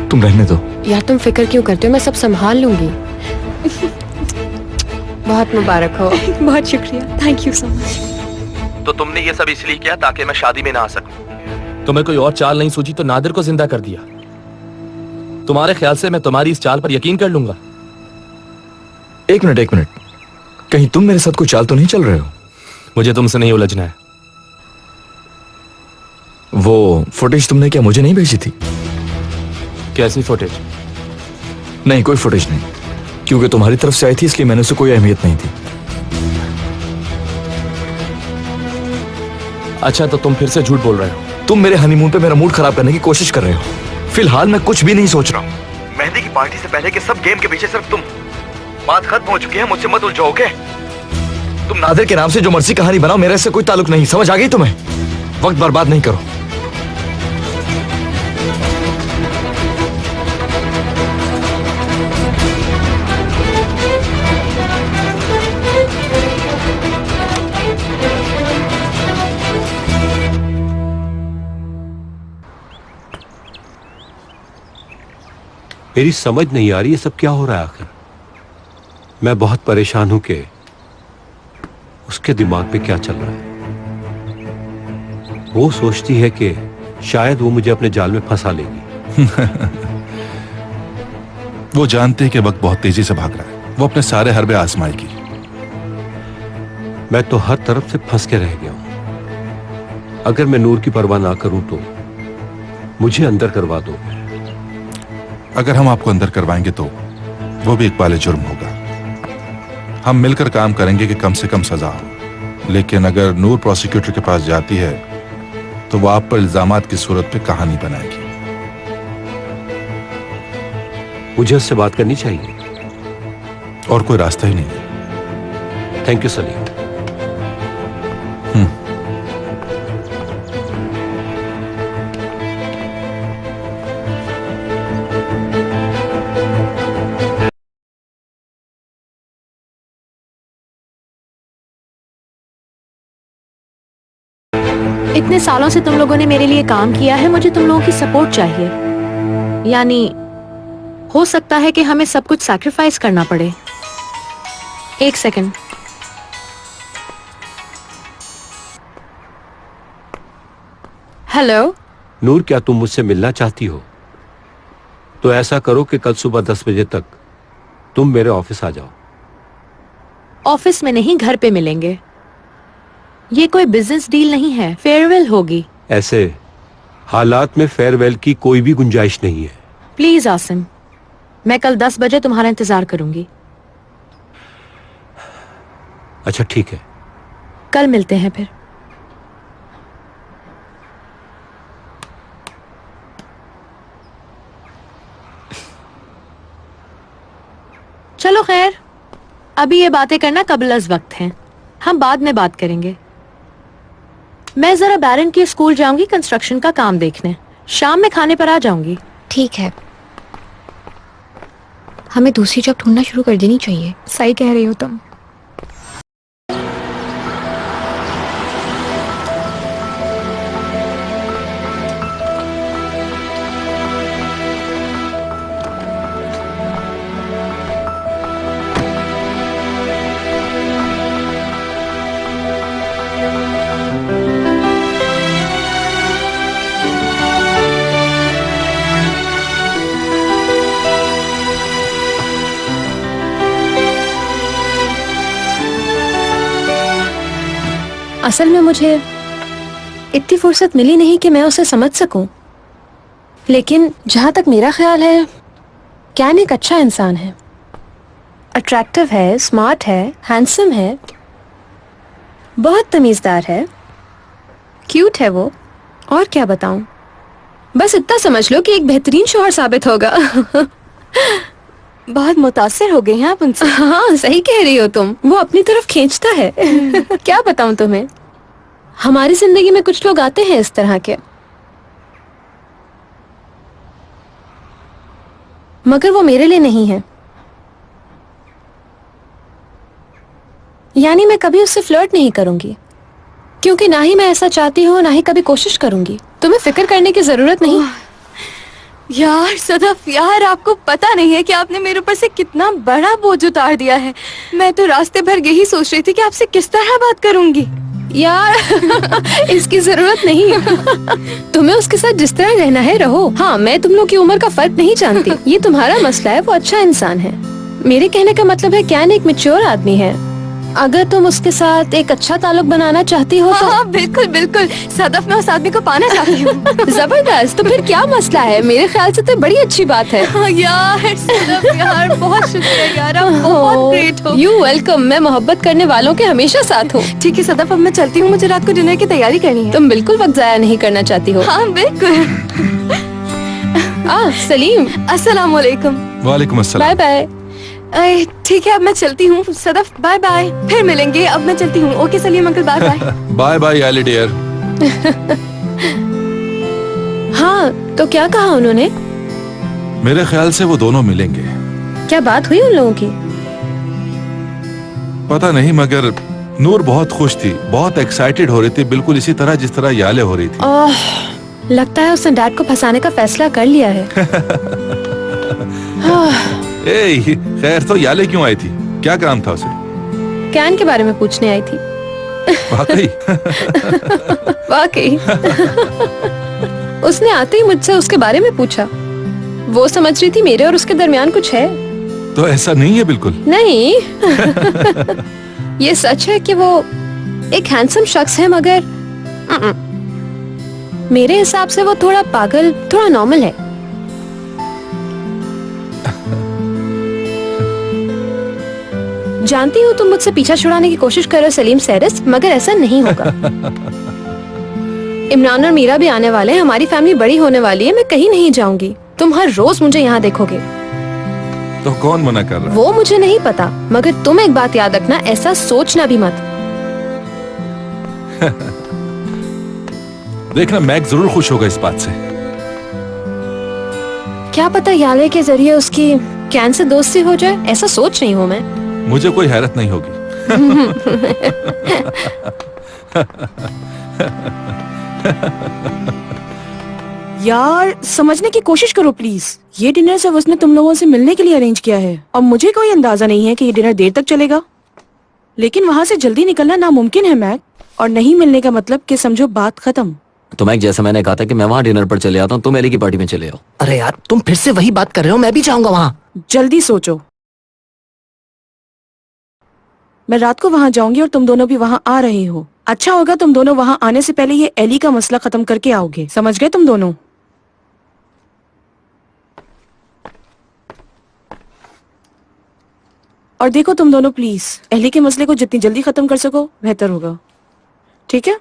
तुम रहने दो। यार तुम फिक्र क्यों करते हो? मैं सब संभाल लूंगी। बहुत मुबारक हो। बहुत शुक्रिया, थैंक यू सो मच। तो तुमने ये सब इसलिए किया ताकि मैं शादी में ना आ सकूं? तुम्हें कोई और चाल नहीं सूझी तो नादिर को जिंदा कर दिया। तुम्हारे ख्याल से मैं तुम्हारी इस चाल पर यकीन कर लूंगा? एक मिनट, कहीं तुम मेरे साथ कोई चाल तो नहीं चल रहे हो? मुझे तुमसे नहीं उलझना है। वो फुटेज तुमने क्या मुझे नहीं भेजी थी? कैसी फुटेज? नहीं, कोई फुटेज नहीं, क्योंकि तुम्हारी तरफ से आई थी इसलिए मैंने उसे कोई अहमियत नहीं थी। अच्छा, तो तुम फिर से झूठ बोल रहे हो। तुम मेरे हनीमून पे मेरा मूड खराब करने की कोशिश कर रहे हो। फिलहाल मैं कुछ भी नहीं सोच रहा हूँ। मेहंदी की पार्टी से पहले के सब गेम के पीछे सिर्फ तुम। बात खत्म हो चुकी है, मुझसे मत उलझोगे। तुम नादिर के नाम से जो मर्जी कहानी बनाओ, मेरे से कोई ताल्लुक नहीं। समझ आ गई तुम्हें? वक्त बर्बाद नहीं करो। मेरी समझ नहीं आ रही ये सब क्या हो रहा है आखिर। मैं बहुत परेशान हूं कि उसके दिमाग पे क्या चल रहा है। वो सोचती है कि शायद वो मुझे अपने जाल में फंसा लेगी। वो जानते हैं कि वक्त बहुत तेजी से भाग रहा है। वो अपने सारे हरबे आजमाएगी। मैं तो हर तरफ से फंस के रह गया हूं। अगर मैं नूर की परवाह ना करूं तो मुझे अंदर करवा दो। अगर हम आपको अंदर करवाएंगे तो वो भी इकबाल जुर्म होगा। हम मिलकर काम करेंगे कि कम से कम सजा हो। लेकिन अगर नूर प्रोसिक्यूटर के पास जाती है तो वो आप पर इल्जामात की सूरत पे कहानी बनाएगी। मुझे उससे बात करनी चाहिए और कोई रास्ता ही नहीं। Thank you Salim. इतने सालों से तुम लोगों ने मेरे लिए काम किया है, मुझे तुम लोगों की सपोर्ट चाहिए। यानी हो सकता है कि हमें सब कुछ सैक्रिफाइस करना पड़े। एक सेकंड। हेलो नूर, क्या तुम मुझसे मिलना चाहती हो? तो ऐसा करो कि कल सुबह 10 बजे तक तुम मेरे ऑफिस आ जाओ। ऑफिस में नहीं, घर पे मिलेंगे। ये कोई बिजनेस डील नहीं है, फेयरवेल होगी। ऐसे हालात में फेयरवेल की कोई भी गुंजाइश नहीं है। प्लीज आसिम, मैं कल 10 बजे तुम्हारा इंतजार करूंगी। अच्छा ठीक है। कल मिलते हैं फिर। चलो खैर, अभी ये बातें करना कबल अज़ वक्त हैं, हम बाद में बात करेंगे। मैं जरा बैरन के स्कूल जाऊंगी कंस्ट्रक्शन का काम देखने, शाम में खाने पर आ जाऊंगी। ठीक है, हमें दूसरी जॉब ढूंढना शुरू कर देनी चाहिए। सही कह रही हो तुम। असल में मुझे इतनी फुर्सत मिली नहीं कि मैं उसे समझ सकूं, लेकिन जहां तक मेरा ख्याल है कैन एक अच्छा इंसान है। अट्रैक्टिव है, स्मार्ट है, हैंडसम है, बहुत तमीज़दार है, क्यूट है वो, और क्या बताऊं। बस इतना समझ लो कि एक बेहतरीन शौहर साबित होगा। बहुत मुतासिर हो गए हैं आप उनसे। हाँ सही कह रही हो तुम, वो अपनी तरफ खींचता है। क्या बताऊं तुम्हें, हमारी जिंदगी में कुछ लोग आते हैं इस तरह के, मगर वो मेरे लिए नहीं है। यानी मैं कभी उससे फ्लर्ट नहीं करूंगी, क्योंकि ना ही मैं ऐसा चाहती हूँ, ना ही कभी कोशिश करूंगी। तुम्हें फिक्र करने की जरूरत नहीं। यार सदफ, यार आपको पता नहीं है कि आपने मेरे ऊपर से कितना बड़ा बोझ उतार दिया है। मैं तो रास्ते भर यही सोच रही थी कि आपसे किस तरह बात करूंगी। यार इसकी जरूरत नहीं है। तुम्हें उसके साथ जिस तरह रहना है रहो। हाँ, मैं तुम लोग की उम्र का फर्क नहीं जानती, ये तुम्हारा मसला है। वो अच्छा इंसान है। मेरे कहने का मतलब है कैन एक मैच्योर आदमी है। अगर तुम उसके साथ एक अच्छा ताल्लुक बनाना चाहती हो तो हाँ, बिल्कुल बिल्कुल सदफ, मैं उस आदमी को पाना चाहती हूँ। जबरदस्त, तो फिर क्या मसला है? मेरे ख्याल से तो बड़ी अच्छी बात है। यार सदफ, यार बहुत शुक्रिया यार, आप बहुत ग्रेट हो। You welcome. मैं मोहब्बत करने वालों के हमेशा साथ हूँ। ठीक है सदफ, अब मैं चलती हूँ, मुझे रात को डिनर की तैयारी करनी है। तुम बिल्कुल वक्त जाया नहीं करना चाहती हो। हाँ बिल्कुल। सलीम, अस्सलाम वालेकुम। वालेकुम अस्सलाम। Bye bye. ठीक है, अब मैं चलती हूँ सदफ, बाय बाय, फिर मिलेंगे। अब मैं चलती हूँ। Okay Salim uncle, bye bye. Bye bye Ellie dear. हाँ, तो क्या कहा उन्होंने? मेरे ख्याल से वो दोनों मिलेंगे। क्या बात हुई उन लोगों की? पता नहीं, मगर नूर बहुत खुश थी, बहुत एक्साइटेड हो रही थी, बिल्कुल इसी तरह जिस तरह याले हो रही थी। लगता है उसने डैड को फंसाने का फैसला कर लिया है। खैर, तो याले क्यों आई थी? क्या काम था उसे? कैन के बारे में पूछने आई थी। वाकई? वाकई। उसने आते ही मुझसे उसके बारे में पूछा। वो समझ रही थी मेरे और उसके दरमियान कुछ है। तो ऐसा नहीं है बिल्कुल? नहीं। ये सच है कि वो एक हैंडसम शख्स है, मगर मेरे हिसाब से वो थोड़ा पागल, थोड़ा नॉर्मल है। जानती हूँ तुम मुझसे पीछा छुड़ाने की कोशिश कर रहे हो सलीम सैरस, मगर ऐसा नहीं होगा। इमरान और मीरा भी आने वाले हैं, हमारी फैमिली बड़ी होने वाली है। मैं कहीं नहीं जाऊंगी, तुम हर रोज मुझे यहाँ देखोगे। तो कौन मना कर रहा है? वो मुझे नहीं पता, मगर तुम एक बात याद रखना, ऐसा सोचना भी मत। देखना, मैक जरूर खुश होगा इस बात से। क्या पता याले के जरिए उसकी कैन से दोस्ती हो जाए, ऐसा सोच रही हूँ मैं। मुझे कोई हैरत नहीं होगी। यार समझने की कोशिश करो प्लीज। ये डिनर सब उसने तुम लोगों से मिलने के लिए अरेंज किया है, और मुझे कोई अंदाजा नहीं है कि ये डिनर देर तक चलेगा। लेकिन वहाँ से जल्दी निकलना नामुमकिन है मैक, और नहीं मिलने का मतलब कि समझो बात खत्म। तो मैक, जैसा मैंने कहा था कि मैं वहाँ डिनर पर चले आता हूँ, तुम एली की पार्टी में चले आओ। अरे यार, तुम फिर से वही बात कर रहे हो। मैं भी जाऊंगा वहाँ। जल्दी सोचो। मैं रात को वहाँ जाऊंगी और तुम दोनों भी वहाँ आ रहे हो। अच्छा होगा तुम दोनों वहाँ आने से पहले ये एली का मसला खत्म करके आओगे। समझ गए तुम दोनों? और देखो तुम दोनों प्लीज एली के मसले को जितनी जल्दी खत्म कर सको बेहतर होगा, ठीक है?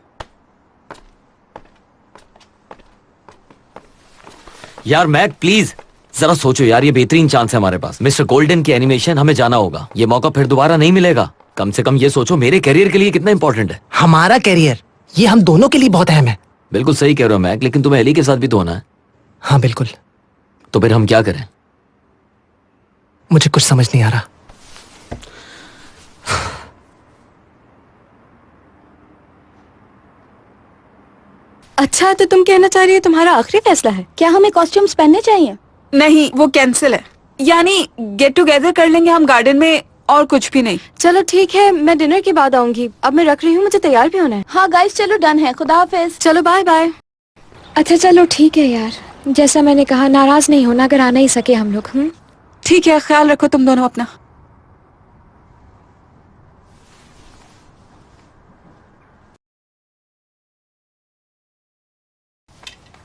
यार मैक प्लीज जरा सोचो यार, ये बेहतरीन चांस है हमारे पास। मिस्टर गोल्डन की एनिमेशन, हमें जाना होगा। ये मौका फिर दोबारा नहीं मिलेगा। कम से कम ये सोचो मेरे करियर के लिए कितना इंपॉर्टेंट है। हमारा करियर ये हम दोनों के लिए बहुत अहम है। बिल्कुल सही कह रहे हो मैक, लेकिन तुम्हें एली के साथ भी तो होना है। हाँ बिल्कुल। तो फिर हम क्या करें? मुझे कुछ समझ नहीं आ रहा। अच्छा तो तुम कहना चाह रही हो तुम्हारा आखिरी फैसला है? क्या हमें कॉस्ट्यूम्स पहनने चाहिए? नहीं, वो कैंसिल है। यानी गेट टुगेदर कर लेंगे हम गार्डन में, और कुछ भी नहीं। चलो ठीक है, मैं डिनर के बाद आऊंगी। अब मैं रख रही हूँ, मुझे तैयार भी होना है। हाँ गाइस चलो डन है, खुदा हाफिज। चलो बाय बाय। अच्छा चलो ठीक है यार, जैसा मैंने कहा नाराज नहीं होना अगर आ नहीं सके हम लोग। ठीक है, ख्याल रखो तुम दोनों अपना।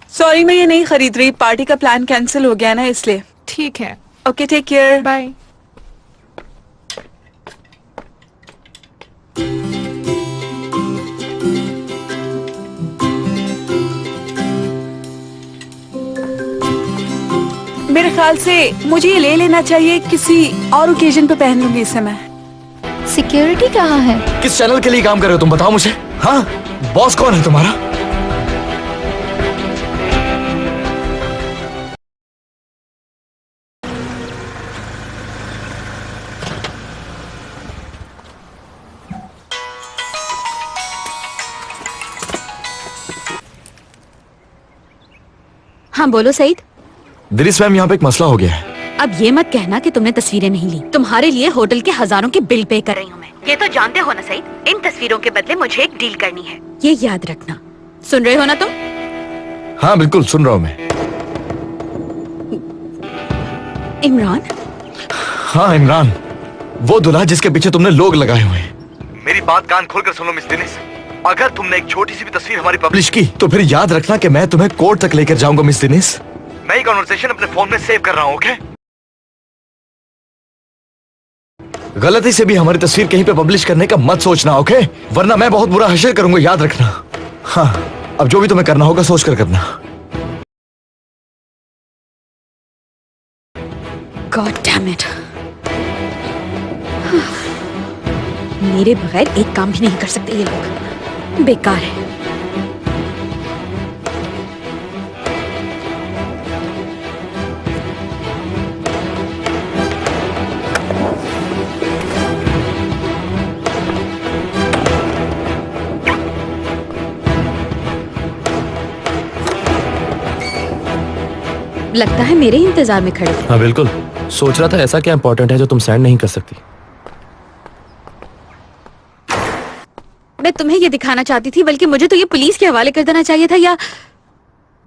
सॉरी मैं ये नहीं खरीद रही, पार्टी का प्लान कैंसिल हो गया ना इसलिए। ठीक है, ओके टेक केयर, बाय। मेरे ख्याल से मुझे ये ले लेना चाहिए, किसी और ओकेजन पे पहन लूंगी इसे मैं। सिक्योरिटी कहाँ है? किस चैनल के लिए काम कर रहे हो तुम, बताओ मुझे। हाँ, बॉस कौन है तुम्हारा? हाँ बोलो सईद। दिरिस मैम, यहाँ पे एक मसला हो गया है। अब ये मत कहना कि तुमने तस्वीरें नहीं ली। तुम्हारे लिए होटल के हजारों के बिल पे कर रही हूँ मैं। ये तो जानते हो ना सईद, इन तस्वीरों के बदले मुझे एक डील करनी है, ये याद रखना। सुन रहे हो ना तुम? हाँ बिल्कुल सुन रहा हूँ मैं। इमरान? हाँ इमरान, वो दूल्हा जिसके पीछे तुमने लोग लगाए हुए हैं। मेरी बात कान खोलकर सुनो मिस दिनेश, अगर तुमने एक छोटी सी भी तस्वीर हमारी पब्लिश की तो फिर याद रखना कि मैं तुम्हें कोर्ट तक लेकर जाऊंगा मिस दिनेश। मैं ये कन्वर्सेशन अपने फोन में सेव कर रहा हूँ, ओके? गलती से भी हमारी तस्वीर कहीं पे पब्लिश करने का मत सोचना, ओके? वरना मैं बहुत बुरा हशर करूंगा, याद रखना। हाँ, अब जो भी तुम्हें करना होगा सोच कर करना। God damn it. मेरे बगैर एक काम भी नहीं कर सकते ये लोग, बेकार है। लगता है मेरे ही इंतजार में खड़े थे। हाँ बिल्कुल, सोच रहा था ऐसा क्या इंपॉर्टेंट है जो तुम सेंड नहीं कर सकती। मैं तुम्हें ये दिखाना चाहती थी, बल्कि मुझे तो ये पुलिस के हवाले कर देना चाहिए था,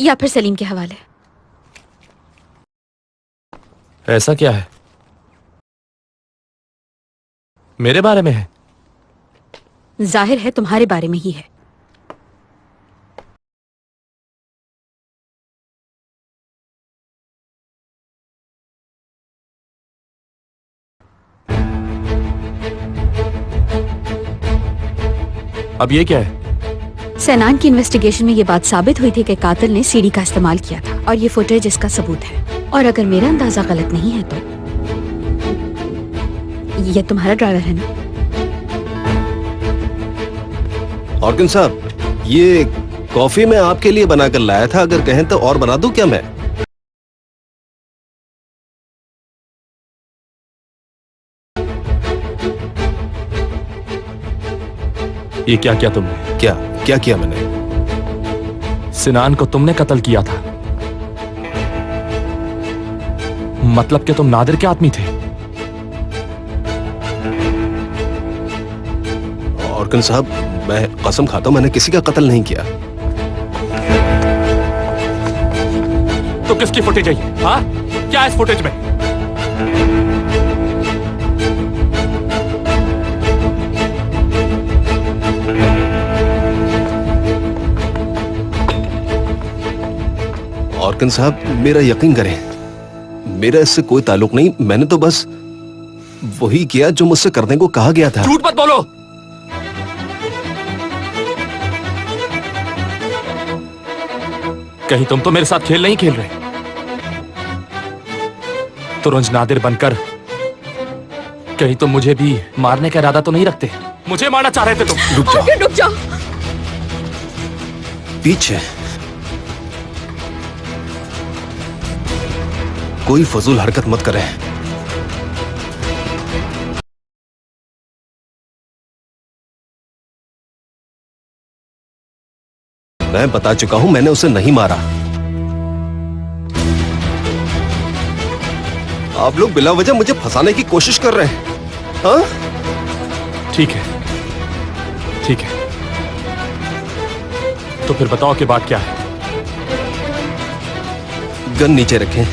या फिर सलीम के हवाले। ऐसा क्या है? मेरे बारे में है? जाहिर है तुम्हारे बारे में ही है। अब ये क्या है? सैनान की इन्वेस्टिगेशन में ये बात साबित हुई थी कि कातिल ने सीढ़ी का इस्तेमाल किया था, और ये फुटेज इसका सबूत है। और अगर मेरा अंदाजा गलत नहीं है तो ये तुम्हारा ड्राइवर है ना? ऑर्गन साहब, ये कॉफी मैं आपके लिए बनाकर लाया था, अगर कहें तो और बना दूं क्या मैं? ये क्या किया तुमने? क्या किया मैंने? सिनान को तुमने कत्ल किया था। मतलब कि तुम नादिर के आदमी थे। ऑर्गन साहब, मैं कसम खाता हूं मैंने किसी का कत्ल नहीं किया। तो किसकी फुटेज है ये? हाँ, क्या है इस फुटेज में? ऑर्गन साहब, मेरा यकीन करें, मेरा इससे कोई ताल्लुक नहीं। मैंने तो बस वही किया जो मुझसे करने को कहा गया था। झूठ मत बोलो। कहीं तुम तो मेरे साथ खेल नहीं खेल रहे? तो रोज नादिर बनकर कहीं तुम मुझे भी मारने का इरादा तो नहीं रखते? मुझे मारना चाह रहे थे तुम? रुक जाओ, रुक जाओ। पीछे कोई फजूल हरकत मत करे। मैं बता चुका हूं, मैंने उसे नहीं मारा। आप लोग बिला वजह मुझे फंसाने की कोशिश कर रहे हैं। हाँ? ठीक है, ठीक है, तो फिर बताओ कि बात क्या है? गन नीचे रखें।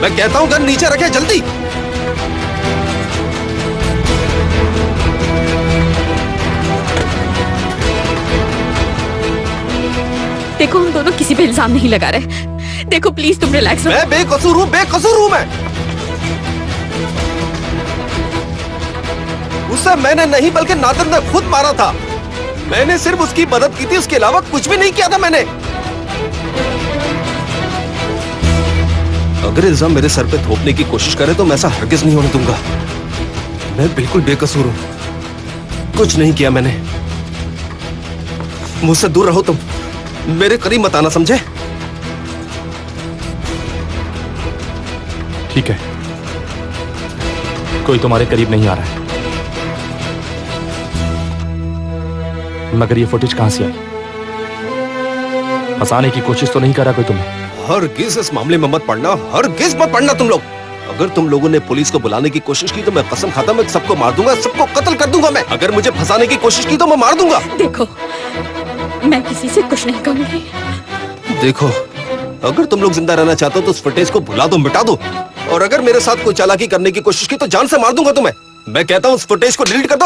मैं कहता हूं गन नीचे रखें, जल्दी। देखो हम दोनों किसी पे इल्जाम नहीं लगा रहे। देखो प्लीज तुम रिलैक्स रहो। मैं बेकसूर हूं, बेकसूर हूं मैं। उसे मैंने नहीं बल्कि नादिर ने खुद मारा था। मैंने सिर्फ उसकी मदद की थी, उसके अलावा कुछ भी नहीं किया था मैंने। अगर इल्जाम मेरे सर पे थोपने की कोशिश करे तो मैं ऐसा हरगिज नहीं होने दूंगा। मैं बिल्कुल बेकसूर हूं, कुछ नहीं किया मैंने। मुझसे दूर रहो तुम, मेरे करीब मत आना, समझे? ठीक है, कोई तुम्हारे करीब नहीं आ रहा है। मगर ये फुटेज कहां से आई? फंसाने की कोशिश तो नहीं करा कोई तुम्हें? हरगिज इस मामले में मत पड़ना, हरगिज मत पड़ना तुम लोग। अगर तुम लोगों ने पुलिस को बुलाने की कोशिश की तो मैं कसम खाता मैं सबको मार दूंगा, सबको कत्ल कर दूंगा मैं। अगर मुझे फंसाने की कोशिश की तो मैं मार दूंगा। देखो मैं किसी से कुछ नहीं कहूंगी। देखो, अगर तुम लोग जिंदा रहना चाहते हो तो उस फुटेज को भुला दो, मिटा दो। और अगर मेरे साथ कोई चालाकी करने की कोशिश की तो जान से मार दूंगा तुम्हें। मैं कहता हूं उस फुटेज को डिलीट कर दो।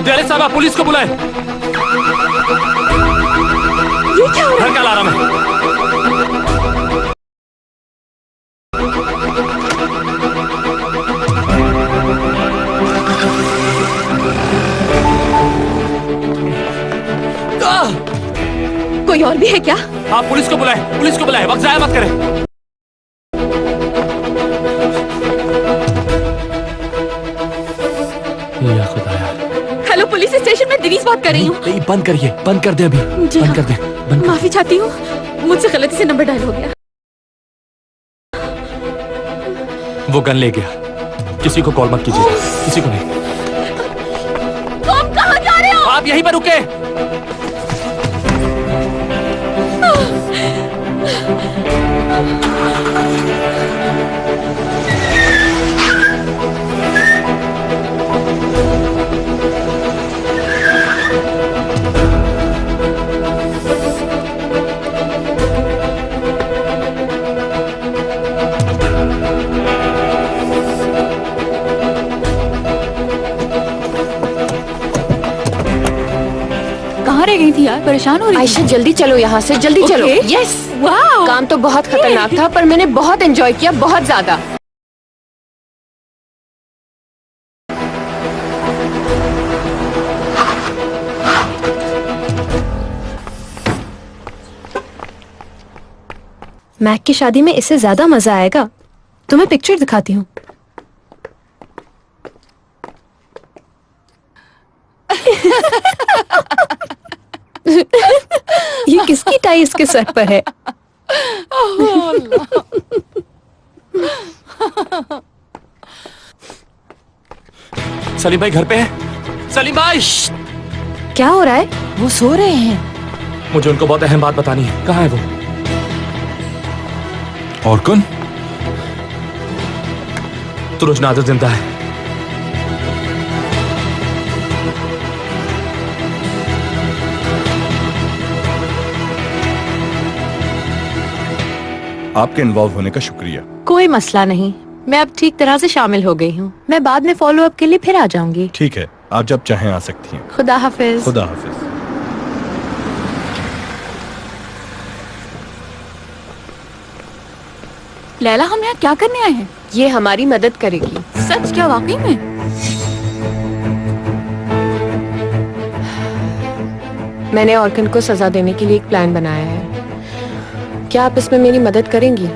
डायरेक्टर साहब, आप पुलिस को बुलाएं। ये क्या हो रहा है? घर का अलार्म है। कोई और भी है क्या? आप पुलिस को बुलाएं, पुलिस को बुलाएं, वक्त जाया मत करें। या खुदाया। हेलो पुलिस स्टेशन में दिनीश बात कर रही हूँ। नहीं, बंद करिए, बंद कर दे अभी, बंद कर दे, बंद कर। माफी चाहती हूँ, मुझसे गलती से नंबर डायल हो गया। वो गन ले गया, किसी को कॉल मत कीजिए, किसी को नहीं। तुम कहाँ जा रहे हो? आप यहीं पर रुके। कहाँ रह गई थी यार? परेशान हो रही थी। आयशा जल्दी चलो यहाँ से, जल्दी चलो। यस, वाह, काम तो बहुत खतरनाक था पर मैंने बहुत एंजॉय किया, बहुत ज्यादा। मैक की शादी में इससे ज्यादा मजा आएगा। तुम्हें पिक्चर दिखाती हूँ। ये किसकी टाई इसके सर पर है? सलीम भाई घर पे है? सलीम भाई! क्या हो रहा है? वो सो रहे हैं। मुझे उनको बहुत अहम बात बतानी है। कहाँ है वो? और कौन? तुरुज नादिर जिंदा है। आपके इन्वॉल्व होने का शुक्रिया। कोई मसला नहीं, मैं अब ठीक तरह से शामिल हो गई हूँ। मैं बाद में फॉलो अप के लिए फिर आ जाऊंगी। ठीक है, आप जब चाहें आ सकती हैं। खुदा हाफिज। खुदा हाफिज। लैला, हम यहाँ क्या करने आए हैं? ये हमारी मदद करेगी। सच? क्या वाकई में? मैंने ऑर्कन को सजा देने के लिए एक प्लान बनाया है। क्या आप इसमें मेरी मदद करेंगी?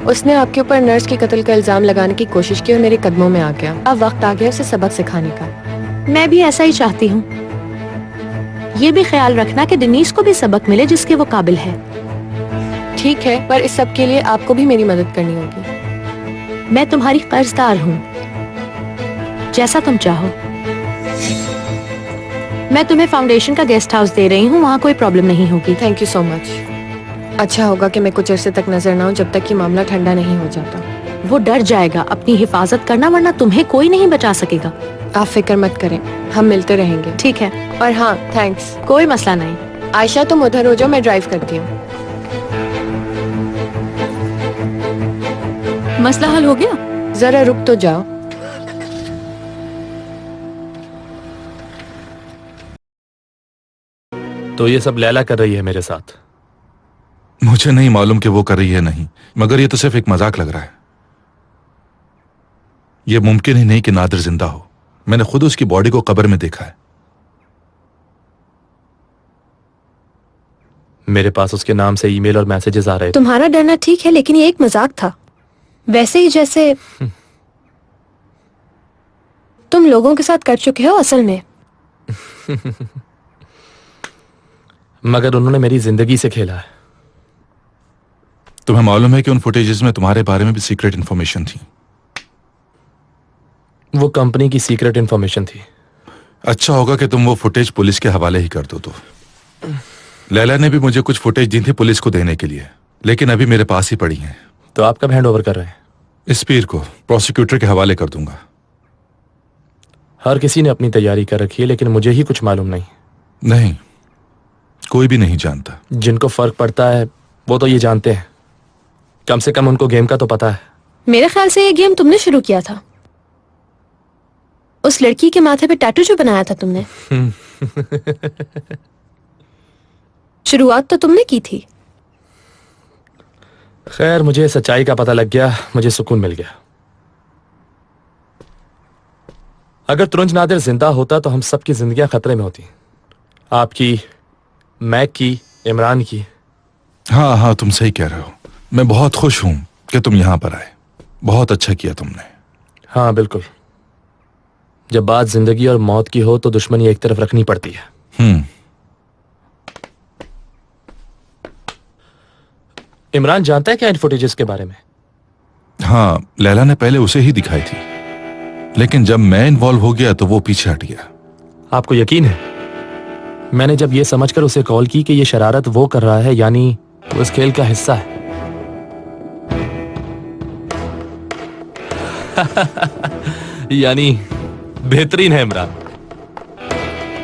उसने आपके ऊपर नर्स के कत्ल का इल्जाम लगाने की कोशिश की और मेरे कदमों में आ गया। अब वक्त आ गया उसे सबक सिखाने का। मैं भी ऐसा ही चाहती हूँ। ये भी ख्याल रखना कि डिनीस को भी सबक मिले जिसके वो काबिल है। ठीक है, पर इस सब के लिए आपको भी मेरी मदद करनी होगी। मैं तुम्हारी कर्जदार हूँ, जैसा तुम चाहो। मैं तुम्हें फाउंडेशन का गेस्ट हाउस दे रही हूँ, वहाँ कोई प्रॉब्लम नहीं होगी। Thank you so much. अच्छा होगा कि मैं कुछ अरसे तक नजर ना हूँ जब तक कि मामला ठंडा नहीं हो जाता। वो डर जाएगा। अपनी हिफाजत करना, वरना तुम्हें कोई नहीं बचा सकेगा। आप फिक्र मत करें, हम मिलते रहेंगे। ठीक है। और हाँ, थैंक्स। कोई मसला नहीं। आयशा, तुम उधर हो जाओ, मैं ड्राइव करती हूँ। मसला हल हो गया? जरा रुक तो जाओ। तो ये सब लैला कर रही है मेरे साथ? मुझे नहीं मालूम कि वो कर रही है नहीं, मगर ये तो सिर्फ एक मजाक लग रहा है। यह मुमकिन ही नहीं कि नादिर जिंदा हो। मैंने खुद उसकी बॉडी को कब्र में देखा है। मेरे पास उसके नाम से ईमेल और मैसेजेस आ रहे थे। तुम्हारा डरना ठीक है, लेकिन ये एक मजाक था। वैसे ही जैसे तुम लोगों के साथ कर चुके हो असल में। मगर उन्होंने मेरी जिंदगी से खेला है। तुम्हें मालूम है कि उन फुटेजेस में तुम्हारे बारे में भी सीक्रेट इंफॉर्मेशन थी। वो कंपनी की सीक्रेट इंफॉर्मेशन थी। अच्छा होगा कि तुम वो फुटेज पुलिस के हवाले ही कर दो। तो लैला ने भी मुझे कुछ फुटेज दी थी पुलिस को देने के लिए, लेकिन अभी मेरे पास ही पड़ी हैं। तो आप कब हैंड ओवर कर रहे हैं? इस पीर को प्रोसिक्यूटर के हवाले कर दूंगा। हर किसी ने अपनी तैयारी कर रखी है, लेकिन मुझे ही कुछ मालूम नहीं। नहीं, कोई भी नहीं जानता। जिनको फर्क पड़ता है वो तो ये जानते हैं। कम से कम उनको गेम का तो पता है। मेरे ख्याल से ये गेम तुमने शुरू किया था। उस लड़की के माथे पे टैटू जो बनाया था तुमने। शुरुआत तो तुमने की थी। खैर, मुझे सच्चाई का पता लग गया, मुझे सुकून मिल गया। अगर तुरुंज नादिर जिंदा होता तो हम सबकी जिंदगियां खतरे में होती। आपकी, मैक की, इमरान की। हाँ हाँ, तुम सही कह रहे हो। मैं बहुत खुश हूं कि तुम यहां पर आए। बहुत अच्छा किया तुमने। हाँ बिल्कुल। जब बात जिंदगी और मौत की हो तो दुश्मनी एक तरफ रखनी पड़ती है। इमरान जानता है क्या इन फुटेजेस के बारे में? हाँ, लैला ने पहले उसे ही दिखाई थी, लेकिन जब मैं इन्वॉल्व हो गया तो वो पीछे हट गया। आपको यकीन है? मैंने जब ये समझकर उसे कॉल की कि ये शरारत वो कर रहा है, यानी वो इस खेल का हिस्सा है। यानी बेहतरीन है इमरान।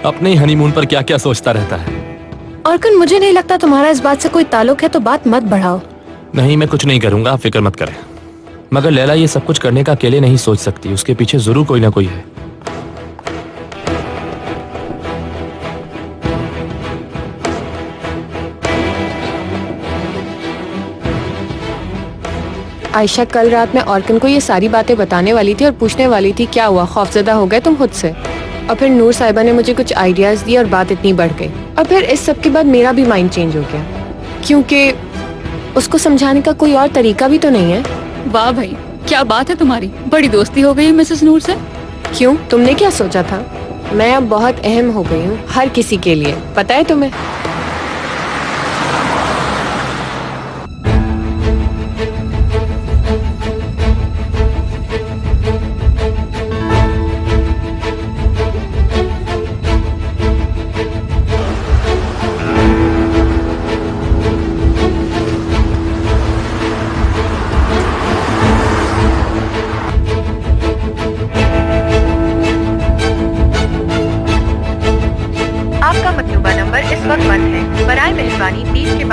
अपने ही हनीमून पर क्या क्या सोचता रहता है। ऑर्कन, मुझे नहीं लगता तुम्हारा इस बात से कोई ताल्लुक है, तो बात मत बढ़ाओ। नहीं, मैं कुछ नहीं करूंगा, आप फिक्र मत करें। मगर लैला ये सब कुछ करने का अकेले नहीं सोच सकती। उसके पीछे जरूर कोई ना कोई है। आयशा, कल रात मैं ऑर्कन को ये सारी बातें बताने वाली थी और पूछने वाली थी क्या हुआ, खौफजदा हो गए तुम खुद से? और फिर नूर साहिबा ने मुझे कुछ आइडियाज दिए और बात इतनी बढ़ गई। और फिर इस सब के बाद मेरा भी माइंड चेंज हो गया, क्योंकि उसको समझाने का कोई और तरीका भी तो नहीं है। वाह भाई, क्या बात है तुम्हारी। बड़ी दोस्ती हो गई मिसेस नूर से। क्यों, तुमने क्या सोचा था? मैं अब बहुत अहम हो गई हूँ हर किसी के लिए, पता है तुम्हें?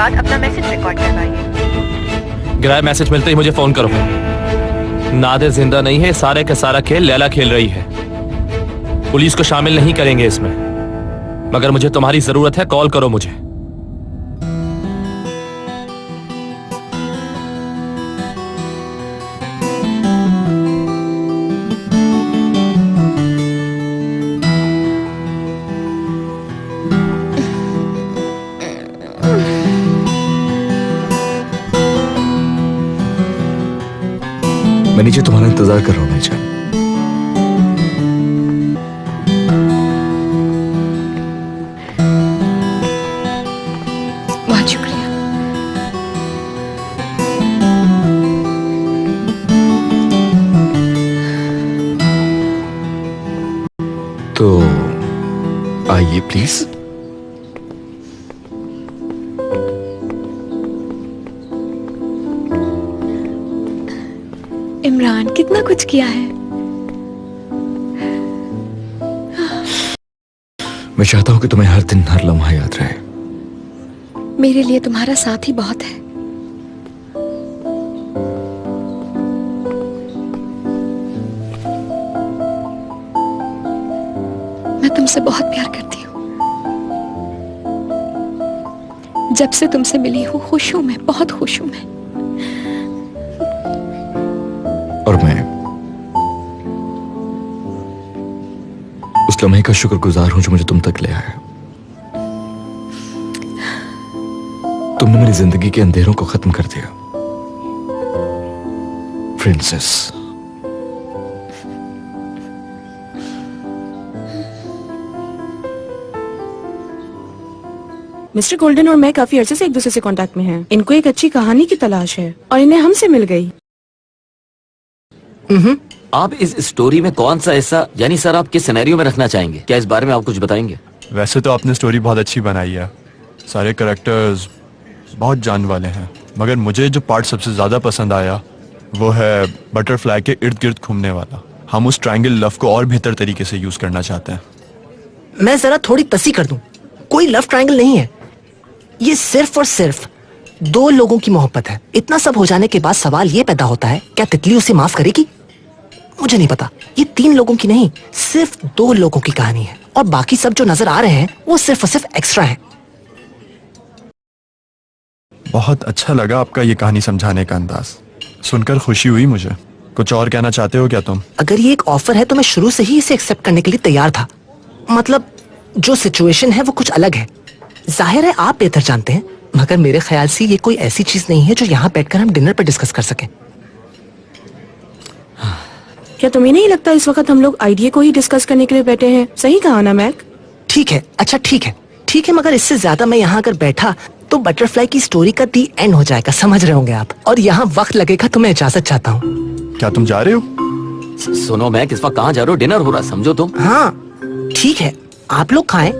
अपना मैसेज रिकॉर्ड करवाइए। गिराए मैसेज मिलते ही मुझे फोन करो। नादिर जिंदा नहीं है, सारे का सारा खेल लैला खेल रही है। पुलिस को शामिल नहीं करेंगे इसमें, मगर मुझे तुम्हारी जरूरत है, कॉल करो मुझे। मैं नीचे तुम्हारा इंतजार कर रहा हूँ नीचे। बहुत शुक्रिया। तो आइए प्लीज। इमरान कितना कुछ किया है। मैं चाहता हूं कि तुम्हें हर दिन हर लम्हा याद रहे। मेरे लिए तुम्हारा साथ ही बहुत है। मैं तुमसे बहुत प्यार करती हूँ। जब से तुमसे मिली हूँ खुश हूँ मैं, बहुत खुश हूँ मैं। और मैं उस लम्हे का शुक्रगुजार हूं जो मुझे तुम तक ले आया। तुमने मेरी जिंदगी के अंधेरों को खत्म कर दिया प्रिंसेस। मिस्टर गोल्डन और मैं काफी अरसे से एक दूसरे से कांटेक्ट में हैं। इनको एक अच्छी कहानी की तलाश है और इन्हें हमसे मिल गई। आप इस स्टोरी में कौन सा ऐसा, यानी सर आप किस सिनेरियो में रखना चाहेंगे? क्या इस बारे में आप कुछ बताएंगे? वैसे तो आपने स्टोरी बहुत अच्छी बनाई है, सारे कैरेक्टर्स बहुत जान वाले हैं, मगर मुझे जो पार्ट सबसे ज्यादा पसंद आया वो है बटरफ्लाई के इर्द गिर्द घूमने वाला। हम उस ट्रायंगल लव को और बेहतर तरीके से यूज करना चाहते हैं। मैं जरा थोड़ी तसी कर दूं, कोई लव ट्रायंगल नहीं है, ये सिर्फ और सिर्फ दो लोगों की मोहब्बत है। इतना सब हो जाने के बाद सवाल ये पैदा होता है, क्या तितली उसे माफ करेगी? मुझे नहीं पता। ये 3 लोगों की नहीं, सिर्फ 2 लोगों की कहानी है, और बाकी सब जो नजर आ रहे हैं वो सिर्फ और सिर्फ एक्स्ट्रा है। बहुत अच्छा लगा आपका ये कहानी समझाने का अंदाज, सुनकर खुशी हुई मुझे। कुछ और कहना चाहते हो क्या तुम? अगर ये एक ऑफर है तो मैं शुरू से ही इसे एक्सेप्ट करने के लिए तैयार था। मतलब जो सिचुएशन है वो कुछ अलग है, जाहिर है आप बेहतर जानते हैं, मगर मेरे ख्याल से ये कोई ऐसी चीज नहीं है जो यहाँ बैठकर हम डिनर पर डिस्कस कर सकें। क्या तुम्हें नहीं लगता इस वक्त हम लोग आइडिया को ही डिस्कस करने के लिए बैठे हैं? सही कहा ना मैक? ठीक है, अच्छा ठीक है, मगर इससे ज्यादा मैं यहाँ अगर बैठा तो बटरफ्लाई की स्टोरी का दी एंड हो जाएगा, समझ रहे होंगे आप, और यहाँ वक्त लगेगा, तो मैं इजाजत चाहता हूँ। क्या तुम जा रहे हो? सुनो मैं किस वक्त कहाँ जा रहे हो? डिनर हो रहा, समझो तुम। हाँ ठीक है, आप लोग खाएं,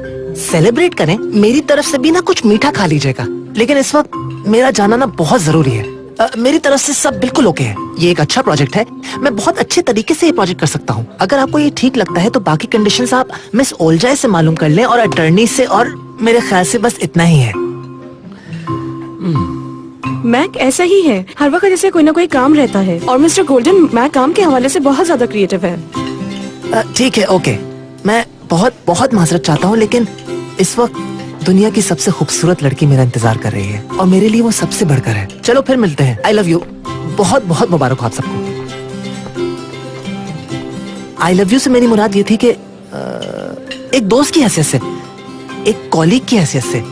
सेलिब्रेट करें, मेरी तरफ से भी ना कुछ मीठा खा लीजिएगा, लेकिन इस वक्त मेरा जाना ना बहुत जरूरी है। मेरी तरफ से सब बिल्कुल ओके है। ये एक अच्छा प्रोजेक्ट है, मैं बहुत अच्छे तरीके से ये प्रोजेक्ट कर सकता हूँ। अगर आपको ये ठीक लगता है तो बाकी कंडीशंस आप मिस ओलजाई से मालूम कर लें और अटर्नी से, और मेरे ख्याल से बस इतना ही है। मैक ऐसा ही है, हर वक्त जैसे कोई ना कोई काम रहता है, और मिस्टर गोल्डन मैक काम के हवाले से बहुत ज्यादा क्रिएटिव है। ठीक है, ओके, मैं बहुत बहुत माजरत चाहता हूँ, लेकिन इस वक्त दुनिया की सबसे खूबसूरत लड़की मेरा इंतजार कर रही है, और मेरे लिए वो सबसे बढ़कर है। चलो फिर मिलते हैं। आई लव यू, बहुत बहुत मुबारक हो आप सबको। आई लव यू से मेरी मुराद ये थी कि एक दोस्त की हैसियत से, एक कॉलीग की हैसियत से।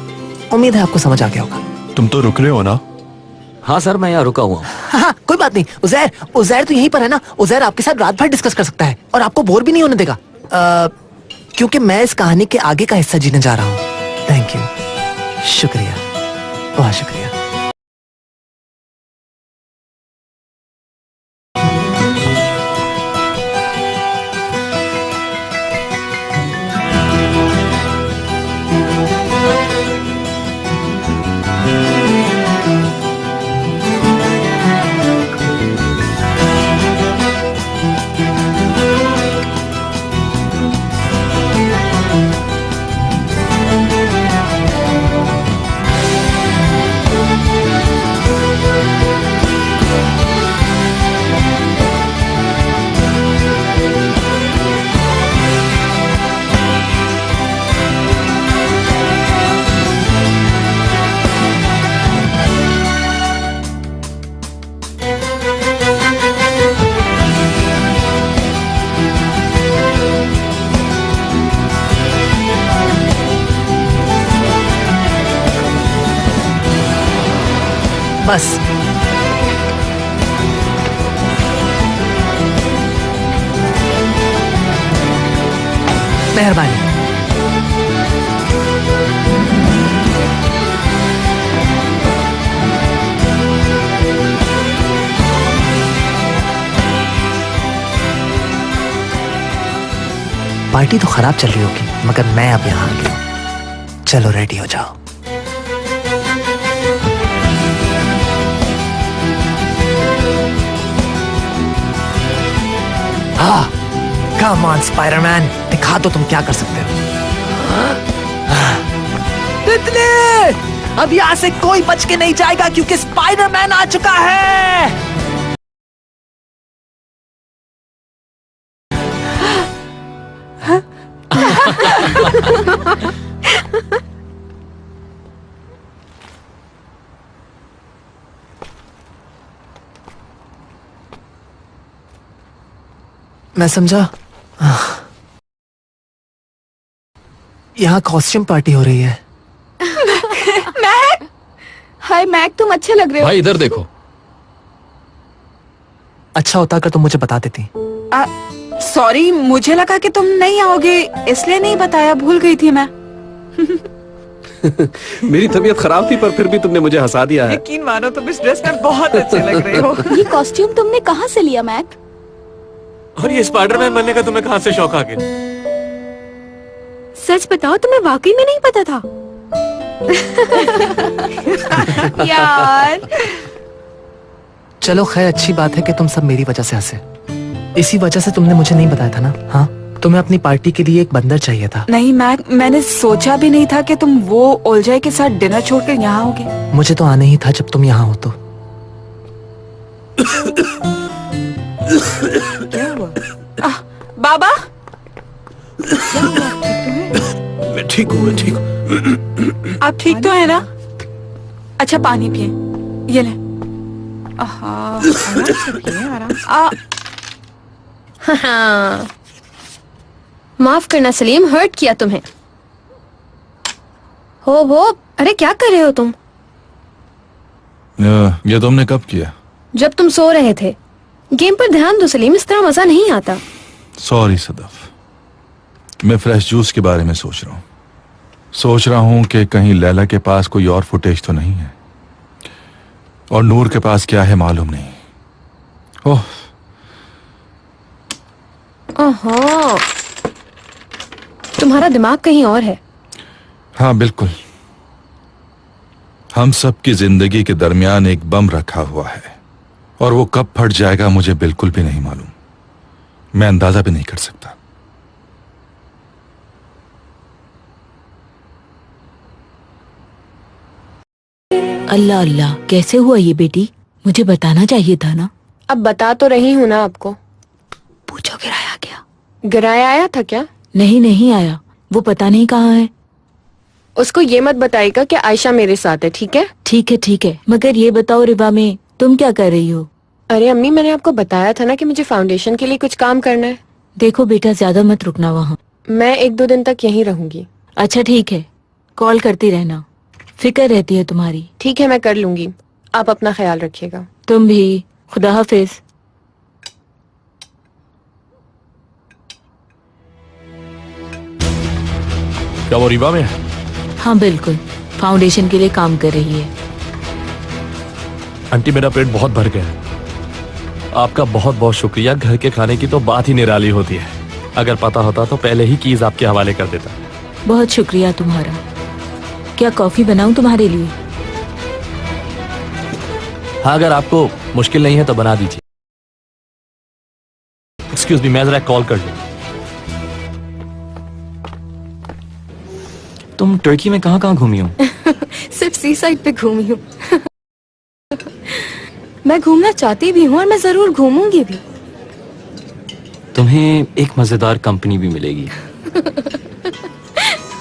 उम्मीद है आपको समझ आ गया होगा। तुम तो रुक रहे हो ना? हाँ सर, मैं यहाँ रुका हुआ हूँ। हाँ, कोई बात नहीं। उजैर तो यहीं पर है ना। उजैर आपके साथ रात भर डिस्कस कर सकता है और आपको बोर भी नहीं होने देगा, क्योंकि मैं इस कहानी के आगे का हिस्सा जीने जा रहा हूँ। थैंक यू, शुक्रिया, बहुत शुक्रिया। बस मेहरबानी। पार्टी तो खराब चल रही होगी, मगर मैं अब यहाँ आ गया। चलो रेडी हो जाओ। हाँ, कम ऑन स्पाइडरमैन, दिखा दो तुम क्या कर सकते हो। तितली, अब यहाँ से कोई बच के नहीं जाएगा क्योंकि स्पाइडरमैन आ चुका है। मैं समझा। यहाँ कॉस्ट्यूम पार्टी हो रही है। मैक, हाय मैक, तुम अच्छे लग रहे हो। भाई इधर देखो। अच्छा होता अगर तुम मुझे बता देती। सॉरी, मुझे लगा कि तुम नहीं आओगे, इसलिए नहीं बताया, भूल गई थी मैं। मेरी तबीयत खराब थी पर फिर भी तुमने मुझे हंसा दिया है। यकीन मानो, तुम इस ड्रेस में बहुत अच्छे लग रहे हो। ये कॉस्ट्यूम तुमने कहाँ से लिया मैक? और ये स्पाइडरमैन बनने का तुम्हें कहाँ से शौक आ गया? सच बताओ, तुम्हें वाकई में नहीं पता था? यार। चलो खैर, अच्छी बात है कि तुम सब मेरी वजह से हंसे। इसी वजह से तुमने मुझे नहीं बताया था ना। हाँ, तुम्हें अपनी पार्टी के लिए एक बंदर चाहिए था। नहीं मैक, मैंने सोचा भी नहीं था कि तुम वो ओलजाई के साथ डिनर छोड़कर यहाँ आओगे। मुझे तो आना ही था जब तुम यहाँ हो तो। क्या हुआ? बाबा, मैं ठीक हूँ, मैं ठीक हूँ। आप ठीक तो है ना? अच्छा पानी पिए, ये ले। आराम से पिए, आराम से। हाँ, माफ करना सलीम, हर्ट किया तुम्हें। हो, अरे क्या कर रहे हो तुम? ये तुमने कब किया? जब तुम सो रहे थे। गेम पर ध्यान दो सलीम, इस तरह मजा नहीं आता। सॉरी सदफ, मैं फ्रेश जूस के बारे में सोच रहा हूँ। सोच रहा हूँ कि कहीं लैला के पास कोई और फुटेज तो नहीं है, और नूर के पास क्या है मालूम नहीं। ओह, ओहो, तुम्हारा दिमाग कहीं और है। हाँ बिल्कुल। हम सब की जिंदगी के दरमियान एक बम रखा हुआ है, और वो कब फट जाएगा मुझे बिल्कुल भी नहीं मालूम। मैं अंदाजा भी नहीं कर सकता। अल्लाह अल्लाह, कैसे हुआ ये बेटी? मुझे बताना चाहिए था ना। अब बता तो रही हूँ ना आपको। पूछो गिराया क्या? गिराया आया था क्या? नहीं आया, वो पता नहीं कहाँ है। उसको ये मत बताइएगा कि आयशा मेरे साथ है, ठीक है? ठीक है, मगर ये बताओ रिबा में तुम क्या कर रही हो? अरे अम्मी, मैंने आपको बताया था ना कि मुझे फाउंडेशन के लिए कुछ काम करना है। देखो बेटा, ज्यादा मत रुकना वहाँ। मैं 1-2 दिन तक यहीं रहूंगी। अच्छा ठीक है, कॉल करती रहना, फिक्र रहती है तुम्हारी। ठीक है, मैं कर लूंगी। आप अपना ख्याल रखिएगा। तुम भी। खुदा हाफिज। क्या वो रीवा में है? हाँ बिल्कुल, फाउंडेशन के लिए काम कर रही है। आंटी, मेरा पेट बहुत भर गया है। आपका बहुत बहुत शुक्रिया। घर के खाने की तो बात ही निराली होती है। अगर पता होता तो पहले ही कीज आपके हवाले कर देता। बहुत शुक्रिया तुम्हारा। क्या कॉफी बनाऊं तुम्हारे लिए? हाँ, अगर आपको मुश्किल नहीं है तो बना दीजिए। एक्सक्यूज मी, मैं जरा कॉल कर लूं। तुम टर्की में कहाँ घूमी हो? सिर्फ सी साइड पे घूमी हूँ। मैं घूमना चाहती भी हूँ और मैं जरूर घूमूंगी भी। तुम्हें एक मजेदार कंपनी भी मिलेगी।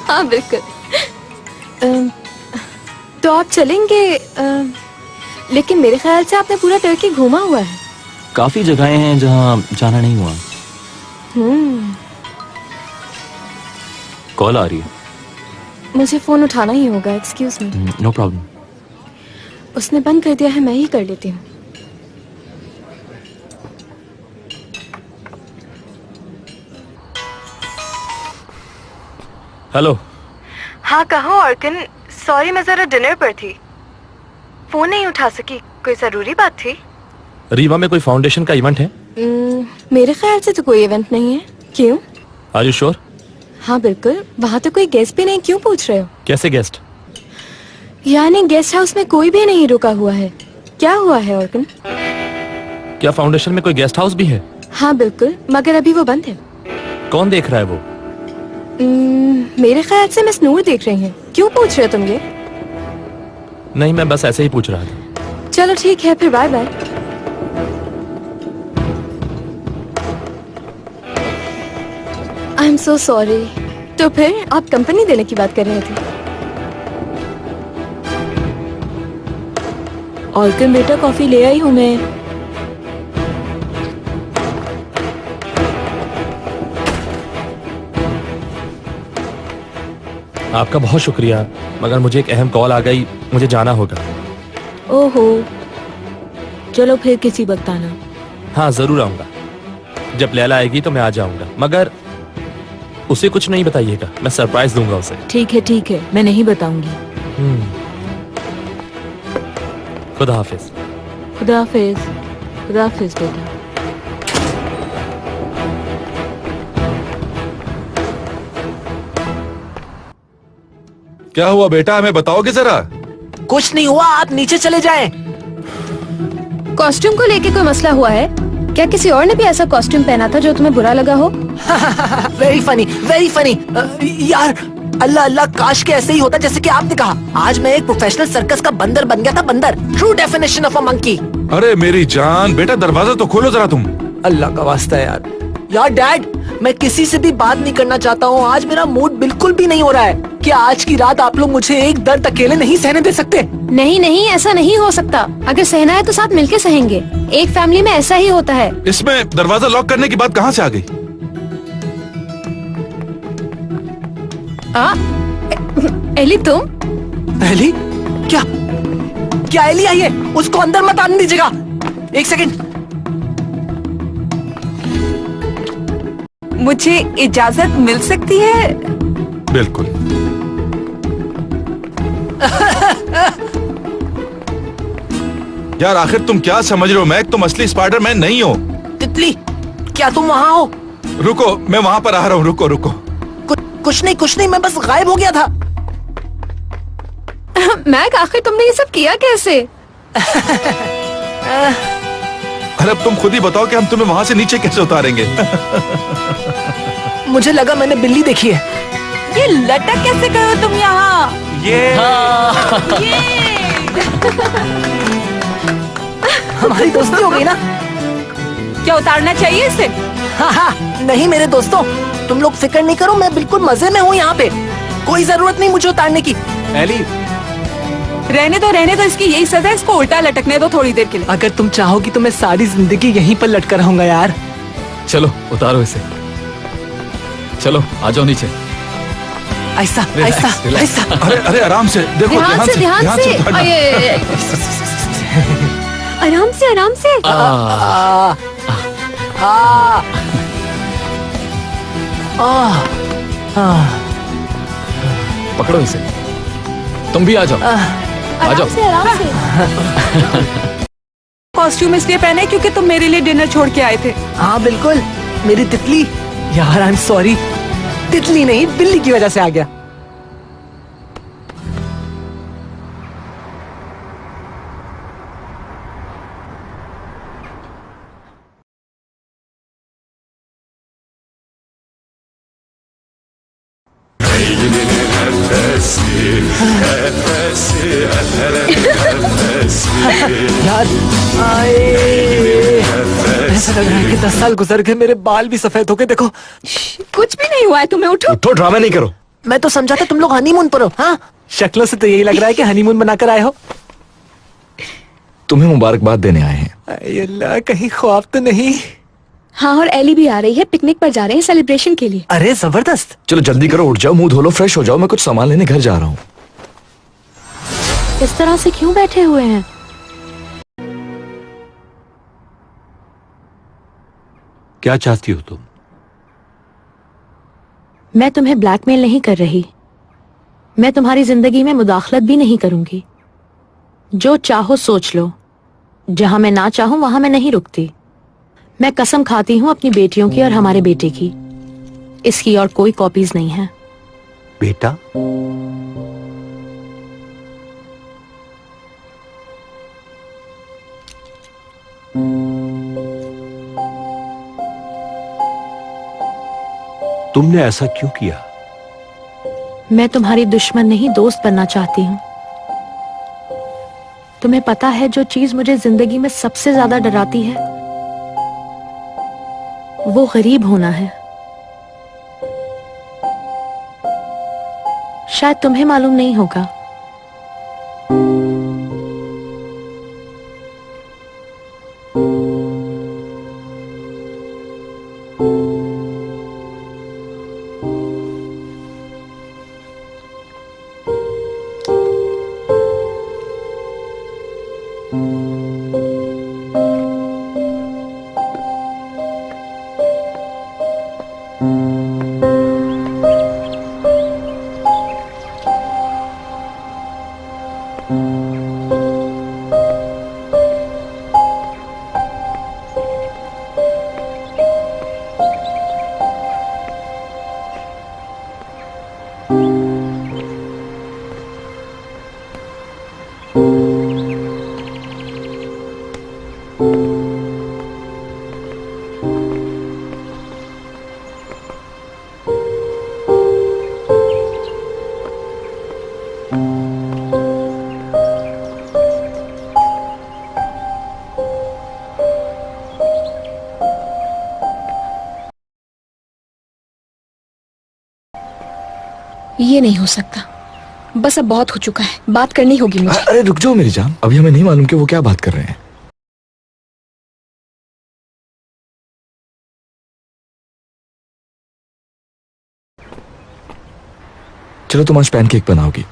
हाँ बिल्कुल। तो आप चलेंगे? लेकिन मेरे ख्याल से आपने पूरा टर्की घूमा हुआ है। काफी जगहें हैं जहाँ जाना नहीं हुआ। कॉल आ रही है। मुझे फोन उठाना ही होगा। Excuse me. No problem. उसने बंद कर दिया है, मैं ही कर लेती हूँ। हेलो। हाँ कहो ऑर्किन, सॉरी मैं जरा डिनर पर थी, फोन नहीं उठा सकी। कोई जरूरी बात थी? रीवा में कोई फाउंडेशन का इवेंट है? मेरे ख्याल से तो कोई इवेंट नहीं है। क्यों? Are you sure? हाँ बिल्कुल, वहाँ तो कोई गेस्ट भी नहीं। क्यों पूछ रहे हो? कैसे गेस्ट? यानी गेस्ट हाउस में कोई भी नहीं रुका हुआ है। क्या हुआ है ऑर्किन? क्या फाउंडेशन में कोई गेस्ट हाउस भी है? हाँ बिल्कुल, मगर अभी वो बंद है। कौन देख रहा है वो? मेरे ख्याल से मिस नूर देख रही हैं। क्यों पूछ रहे हो तुम ये? नहीं, मैं बस ऐसे ही पूछ रहा था। चलो ठीक है, फिर bye bye. I am so sorry. तो फिर आप कंपनी देने की बात कर रहे थे? ऑर्किन बेटा, कॉफी ले आई हूँ मैं। आपका बहुत शुक्रिया, मगर मुझे एक अहम कॉल आ गई, मुझे जाना होगा। ओहो, चलो फिर किसी वक्त आना। हाँ जरूर आऊंगा। जब लैला आएगी तो मैं आ जाऊंगा, मगर उसे कुछ नहीं बताइएगा, मैं सरप्राइज दूंगा उसे। ठीक है, मैं नहीं बताऊंगी। खुदा हाफिज। खुदा हाफिज। खुदा हाफिज बेटा। क्या हुआ बेटा, हमें बताओगे जरा? कुछ नहीं हुआ, आप नीचे चले जाएं। कॉस्ट्यूम को लेके कोई मसला हुआ है क्या? किसी और ने भी ऐसा कॉस्ट्यूम पहना था जो तुम्हें बुरा लगा हो? Very funny, very funny. यार अल्लाह अल्लाह, काश के ऐसे ही होता जैसे कि आपने कहा। आज मैं एक प्रोफेशनल सर्कस का बंदर बन गया था। बंदर, true definition of a monkey. अरे मेरी जान, बेटा दरवाजा तो खोलो जरा तुम। अल्लाह का वास्ता यार। यार डैड, मैं किसी से भी बात नहीं करना चाहता हूँ। आज मेरा मूड बिल्कुल भी नहीं हो रहा है। क्या आज की रात आप लोग मुझे एक दर्द अकेले नहीं सहने दे सकते? नहीं, ऐसा नहीं हो सकता। अगर सहना है तो साथ मिलके सहेंगे। एक फैमिली में ऐसा ही होता है। इसमें दरवाजा लॉक करने की बात कहाँ से आ गई? एली, तुम? एली? क्या एली आई है? उसको अंदर मत आने दीजिएगा। एक सेकंड। मुझे इजाजत मिल सकती है? बिल्कुल। यार आखिर तुम क्या समझ रहे हो? मैं तुम असली स्पाइडरमैन नहीं हो। तितली, क्या तुम वहाँ हो? रुको, मैं वहाँ पर आ रहा हूँ। रुको। कुछ नहीं, मैं बस गायब हो गया था। मैक, आखिर तुमने ये सब किया कैसे? अरे अब तुम खुद ही बताओ कि हम तुम्हें वहाँ से नीचे कैसे उतारेंगे? मुझे लगा मैंने बिल्ली देखी है। ये लटक कैसे गए हो तुम यहाँ? हमारी दोस्ती हो गई ना? क्या उतारना चाहिए इसे? हाँ, नहीं मेरे दोस्तों, तुम लोग फिक्र नहीं करो, मैं बिल्कुल मजे में हूँ यहाँ पे। कोई जरूरत नहीं मुझे उतारने की। एली, रहने दो, इसकी यही सजा है। इसको उल्टा लटकने दो थोड़ी देर के लिए। अगर तुम चाहोगी तो मैं सारी जिंदगी यहीं पर लटका रहूंगा यार। चलो उतारो इसे। चलो आ जाओ नीचे। ऐसा। अरे आराम से, देखो ध्यान से। आराम से। पकड़ो इसे। तुम भी आ जाओ। आ जाओ। आराम से। कॉस्ट्यूम इसलिए पहने क्योंकि तुम मेरे लिए डिनर छोड़ के आए थे। हाँ बिल्कुल, मेरी तितली। यार आई एम सॉरी, तितली नहीं बिल्ली की वजह से आ गया। यार ऐसा लग रहा है कि 10 साल गुजर गए, मेरे बाल भी सफेद हो गए। देखो कुछ भी नहीं हुआ है तुम्हें। उठो, ड्रामा नहीं करो। मैं तो समझा था तुम लोग हनीमून पर हो। हाँ, शक्लों से तो यही लग रहा है कि हनीमून बनाकर आए हो। तुम्हें मुबारकबाद देने आए हैं। अल्लाह, कहीं ख्वाब तो नहीं? हाँ, और एली भी आ रही है। पिकनिक पर जा रहे हैं सेलिब्रेशन के लिए। अरे जबरदस्त। चलो जल्दी करो, उठ जाओ, मुंह धो लो, फ्रेश हो जाओ। मैं कुछ सामान लेने घर जा रहा हूँ। इस तरह से क्यों बैठे हुए हैं? क्या चाहती हो तुम? मैं तुम्हें ब्लैकमेल नहीं कर रही। मैं तुम्हारी जिंदगी में मुदाखलत भी नहीं करूंगी। जो चाहो सोच लो। जहां मैं ना चाहूं वहां मैं नहीं रुकती। मैं कसम खाती हूं अपनी बेटियों की और हमारे बेटे की। इसकी और कोई कॉपीज नहीं है। बेटा? तुमने ऐसा क्यों किया? मैं तुम्हारी दुश्मन नहीं, दोस्त बनना चाहती हूँ। तुम्हें पता है जो चीज मुझे जिंदगी में सबसे ज्यादा डराती है वो गरीब होना है। शायद तुम्हें मालूम नहीं होगा। ये नहीं हो सकता। बस अब बहुत हो चुका है। बात करनी होगी मुझे। अरे रुक जाओ मेरी जान, अभी हमें नहीं मालूम कि वो क्या बात कर रहे हैं। चलो तुम आज पैनकेक बनाओगी।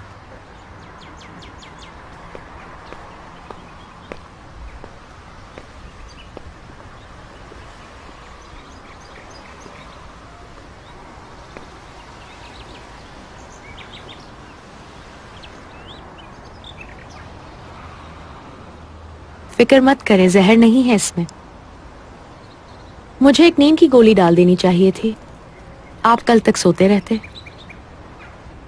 फिक्र मत करें, जहर नहीं है इसमें। मुझे एक नींद की गोली डाल देनी चाहिए थी। आप कल तक सोते रहते।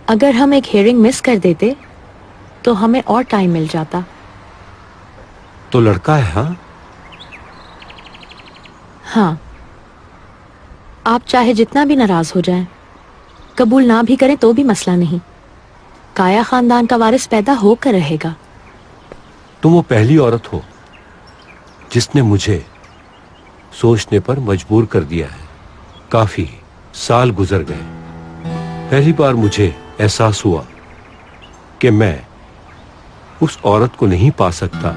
अगर हम एक हियरिंग मिस कर देते तो हमें और टाइम मिल जाता। तो लड़का है? हाँ हाँ, आप चाहे जितना भी नाराज हो जाएं, कबूल ना भी करें तो भी मसला नहीं। काया खानदान का वारिस पैदा होकर रहेगा। तुम वो पहली औरत हो जिसने मुझे सोचने पर मजबूर कर दिया है। काफी साल गुजर गए। पहली बार मुझे एहसास हुआ कि मैं उस औरत को नहीं पा सकता।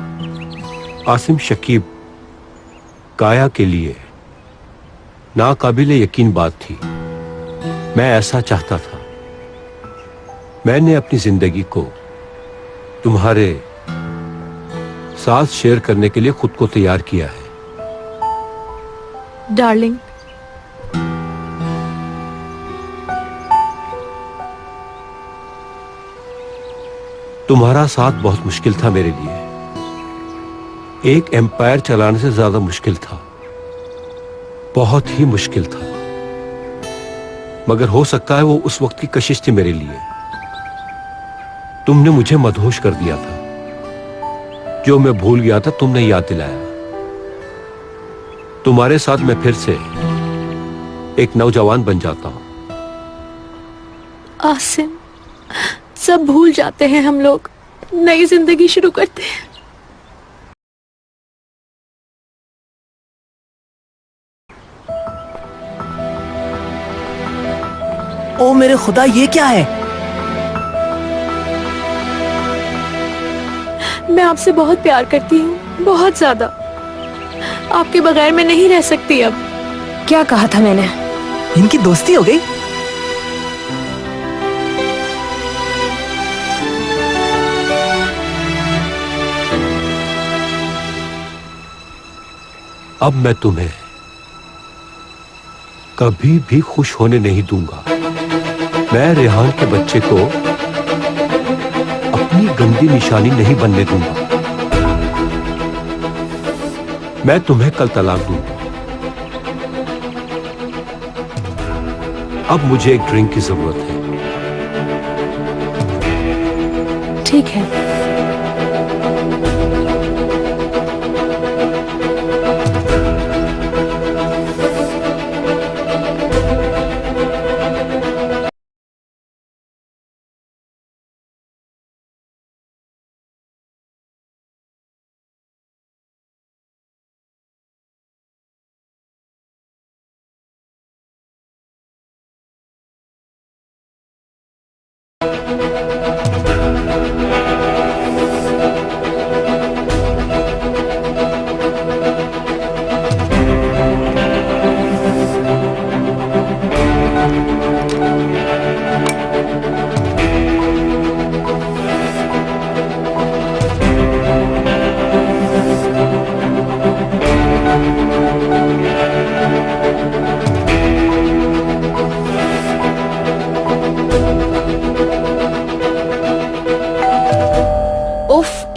आसिम शकीब काया के लिए नाकाबिले यकीन बात थी। मैं ऐसा चाहता था। मैंने अपनी जिंदगी को तुम्हारे साथ शेयर करने के लिए खुद को तैयार किया है। डार्लिंग, तुम्हारा साथ बहुत मुश्किल था मेरे लिए। एक एम्पायर चलाने से ज्यादा मुश्किल था। बहुत ही मुश्किल था। मगर हो सकता है वो उस वक्त की कशिश थी मेरे लिए। तुमने मुझे मदहोश कर दिया था। जो मैं भूल गया था तुमने याद दिलाया। तुम्हारे साथ मैं फिर से एक नौजवान बन जाता हूं। आसिम, सब भूल जाते हैं हम लोग, नई जिंदगी शुरू करते हैं। ओ मेरे खुदा, ये क्या है? मैं आपसे बहुत प्यार करती हूँ, बहुत ज्यादा। आपके बगैर मैं नहीं रह सकती अब। क्या कहा था मैंने? इनकी दोस्ती हो गई। अब मैं तुम्हें कभी भी खुश होने नहीं दूंगा। मैं रेहान के बच्चे को अपनी गंदी निशानी नहीं बनने दूंगा। मैं तुम्हें कल तलाक दूंगा। अब मुझे एक ड्रिंक की जरूरत है। ठीक है।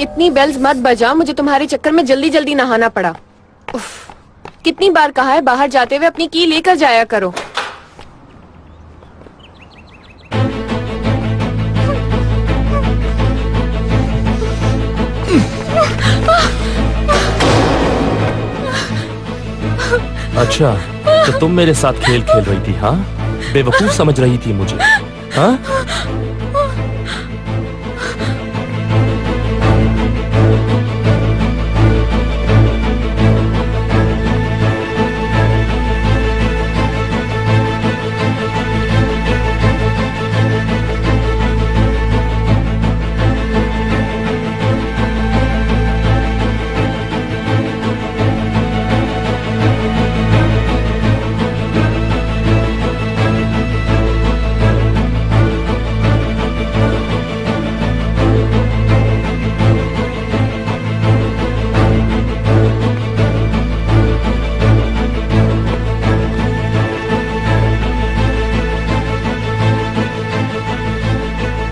इतनी बेल्स मत बजा, मुझे तुम्हारे चक्कर में जल्दी जल्दी नहाना पड़ा। उफ, कितनी बार कहा है बाहर जाते हुए अपनी की लेकर जाया करो। अच्छा, तो तुम मेरे साथ खेल खेल रही थी? हाँ, बेवकूफ समझ रही थी मुझे? हाँ?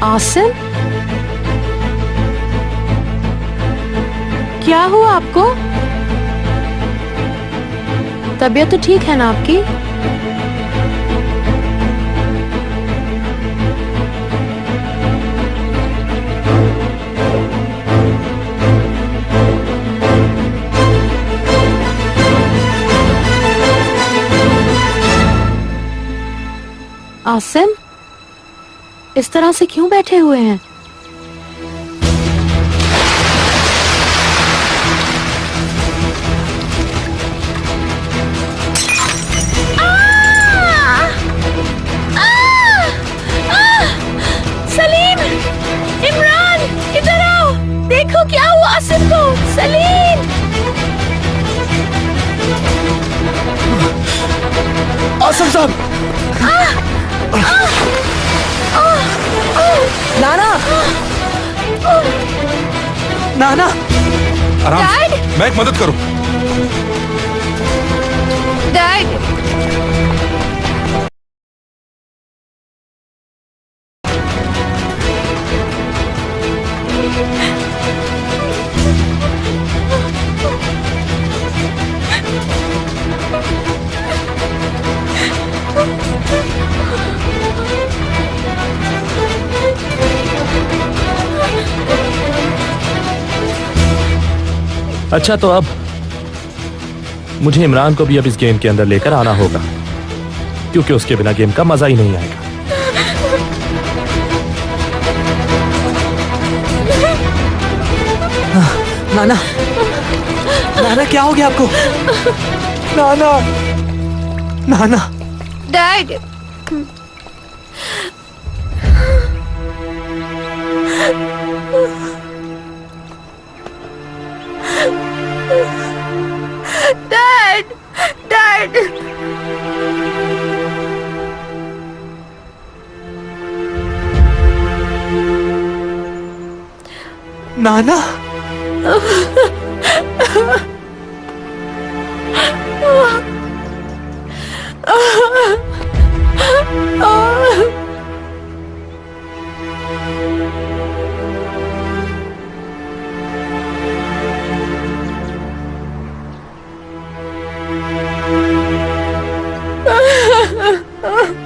आसिम, क्या हुआ आपको? तबीयत तो ठीक है ना आपकी? आसिम, इस तरह से क्यों बैठे हुए हैं? सलीम, इमरान, इधर आओ। देखो क्या हुआ आसिम को। सलीम, आसिम साहब। नाना, नाना, आराम से। मैं एक मदद करूं। डैड, अच्छा, तो अब मुझे इमरान को भी अब इस गेम के अंदर लेकर आना होगा, क्योंकि उसके बिना गेम का मजा ही नहीं आएगा। नाना, नाना क्या हो गया आपको? नाना, नाना। Dad, dad, dad. नाना, Oh